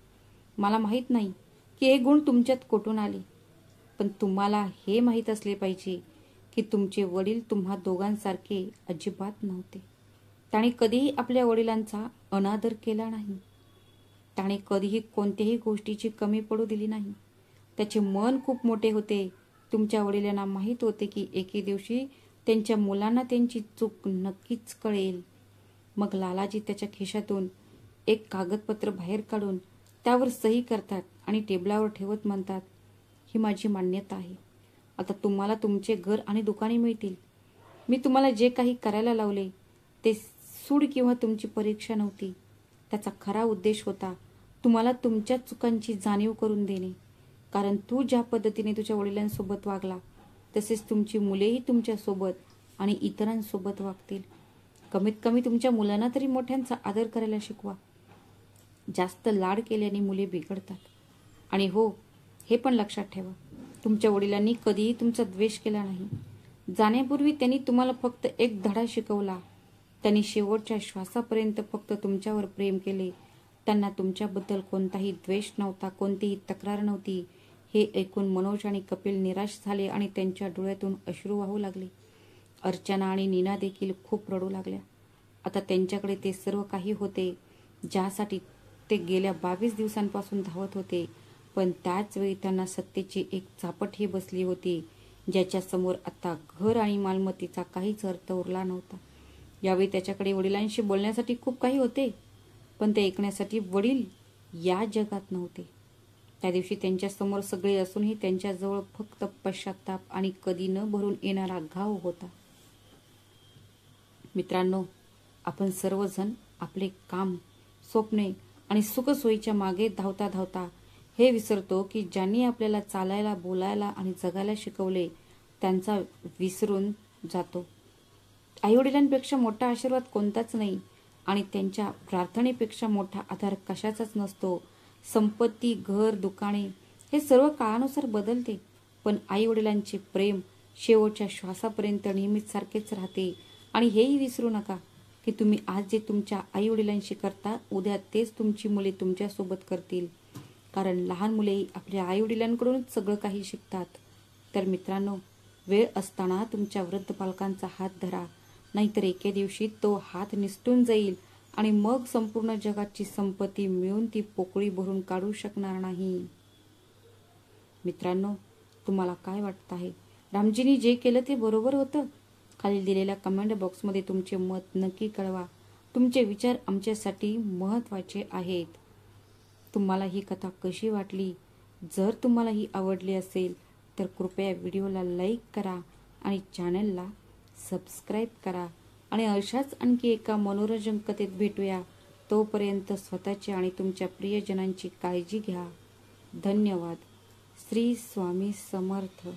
मला माहीत नाही की हे गुण तुमच्यात कुठून आले, पण तुम्हाला हे माहीत असले पाहिजे की तुमचे वडील तुम्हा दोघांसारखे अजिबात नव्हते. त्याने कधीही आपल्या वडिलांचा अनादर केला नाही. त्याने कधीही कोणत्याही गोष्टीची कमी पडू दिली नाही. त्याचे मन खूप मोठे होते. तुमच्या वडिलांना माहीत होते की एके दिवशी त्यांच्या मुलांना त्यांची चूक नक्कीच कळेल. मग लालाजी त्याच्या खिशातून एक कागदपत्र बाहेर काढून त्यावर सही करतात आणि टेबलावर ठेवत म्हणतात, ही माझी मान्यता आहे. आता तुम्हाला तुमचे घर आणि दुकाने मिळतील. मी तुम्हाला जे काही करायला लावले ते सूड किंवा तुमची परीक्षा नव्हती. त्याचा खरा उद्देश होता तुम्हाला तुमच्या चुकांची जाणीव करून देणे. कारण तू ज्या पद्धतीने तुझ्या वडिलांसोबत वागला तसेच तुमची मुलेही तुमच्यासोबत आणि इतरांसोबत वागतील. कमीत कमी तुमच्या मुलांना तरी मोठ्यांचा आदर करायला शिकवा. जास्त लाड केल्याने मुले बिघडतात. आणि हो, हे पण लक्षात ठेवा, तुमच्या वडिलांनी कधीही तुमचा द्वेष केला नाही. जाण्यापूर्वी त्यांनी तुम्हाला फक्त एक धडा शिकवला. त्यांनी शेवटच्या श्वासापर्यंत फक्त तुमच्यावर प्रेम केले. त्यांना तुमच्याबद्दल कोणताही द्वेष नव्हता, कोणतीही तक्रार नव्हती. हे ऐकून मनोज आणि कपिल निराश झाले आणि त्यांच्या डोळ्यातून अश्रू वाहू लागले. अर्चना आणि नीना देखील खूप रडू लागल्या. आता त्यांच्याकडे ते सर्व काही होते ज्यासाठी ते गेल्या 22 दिवसांपासून धावत होते. पण त्याच वेळी त्यांना सत्तेची एक चापटही बसली होती, ज्याच्या समोर आता घर आणि मालमत्तेचा काहीच अर्थ उरला नव्हता. यावेळी त्याच्याकडे वडिलांशी बोलण्यासाठी खूप काही होते, पण ते ऐकण्यासाठी वडील या जगात नव्हते. त्या दिवशी त्यांच्या समोर सगळे असूनही त्यांच्याजवळ फक्त पश्चाताप आणि कधी न भरून येणारा घाव होता. मित्रांनो, आपण सर्वजण आपले काम, स्वप्ने आणि सुखसोयीच्या मागे धावता धावता हे विसरतो की ज्यांनी आपल्याला चालायला, बोलायला आणि जगायला शिकवले त्यांचा विसरून जातो. आईवडिलांपेक्षा मोठा आशीर्वाद कोणताच नाही आणि त्यांच्या प्रार्थनेपेक्षा मोठा आधार कशाचाच नसतो. संपत्ती, घर, दुकाने हे सर्व काळानुसार बदलते, पण आईवडिलांचे प्रेम शेवटच्या श्वासापर्यंत नेहमीच सारखेच राहते. आणि हेही विसरू नका की तुम्ही आज जे तुमच्या आईवडिलांशी करता, उद्या तेच तुमची मुले तुमच्यासोबत करतील. कारण लहान मुलेही आपल्या आईवडिलांकडूनच सगळं काही शिकतात. तर मित्रांनो, वेळ असताना तुमच्या वृद्ध पालकांचा हात धरा, नाहीतर एके दिवशी तो हात निसटून जाईल आणि मग संपूर्ण जगाची संपत्ती मिळून ती पोकळी भरून काढू शकणार नाही. मित्रांनो, तुम्हाला काय वाटतं आहे? रामजींनी जे केलं ते बरोबर होतं? खाली दिलेल्या कमेंट बॉक्समध्ये तुमचे मत नक्की कळवा. तुमचे विचार आमच्यासाठी महत्त्वाचे आहेत. तुम्हाला ही कथा कशी वाटली? जर तुम्हाला ही आवडली असेल तर कृपया व्हिडिओला लाईक करा आणि चॅनलला सबस्क्राईब करा. आणि अशाच आणखी एका मनोरंजक कथेत भेटूया. तोपर्यंत स्वतःची आणि तुमच्या प्रियजनांची काळजी घ्या. धन्यवाद. श्री स्वामी समर्थ.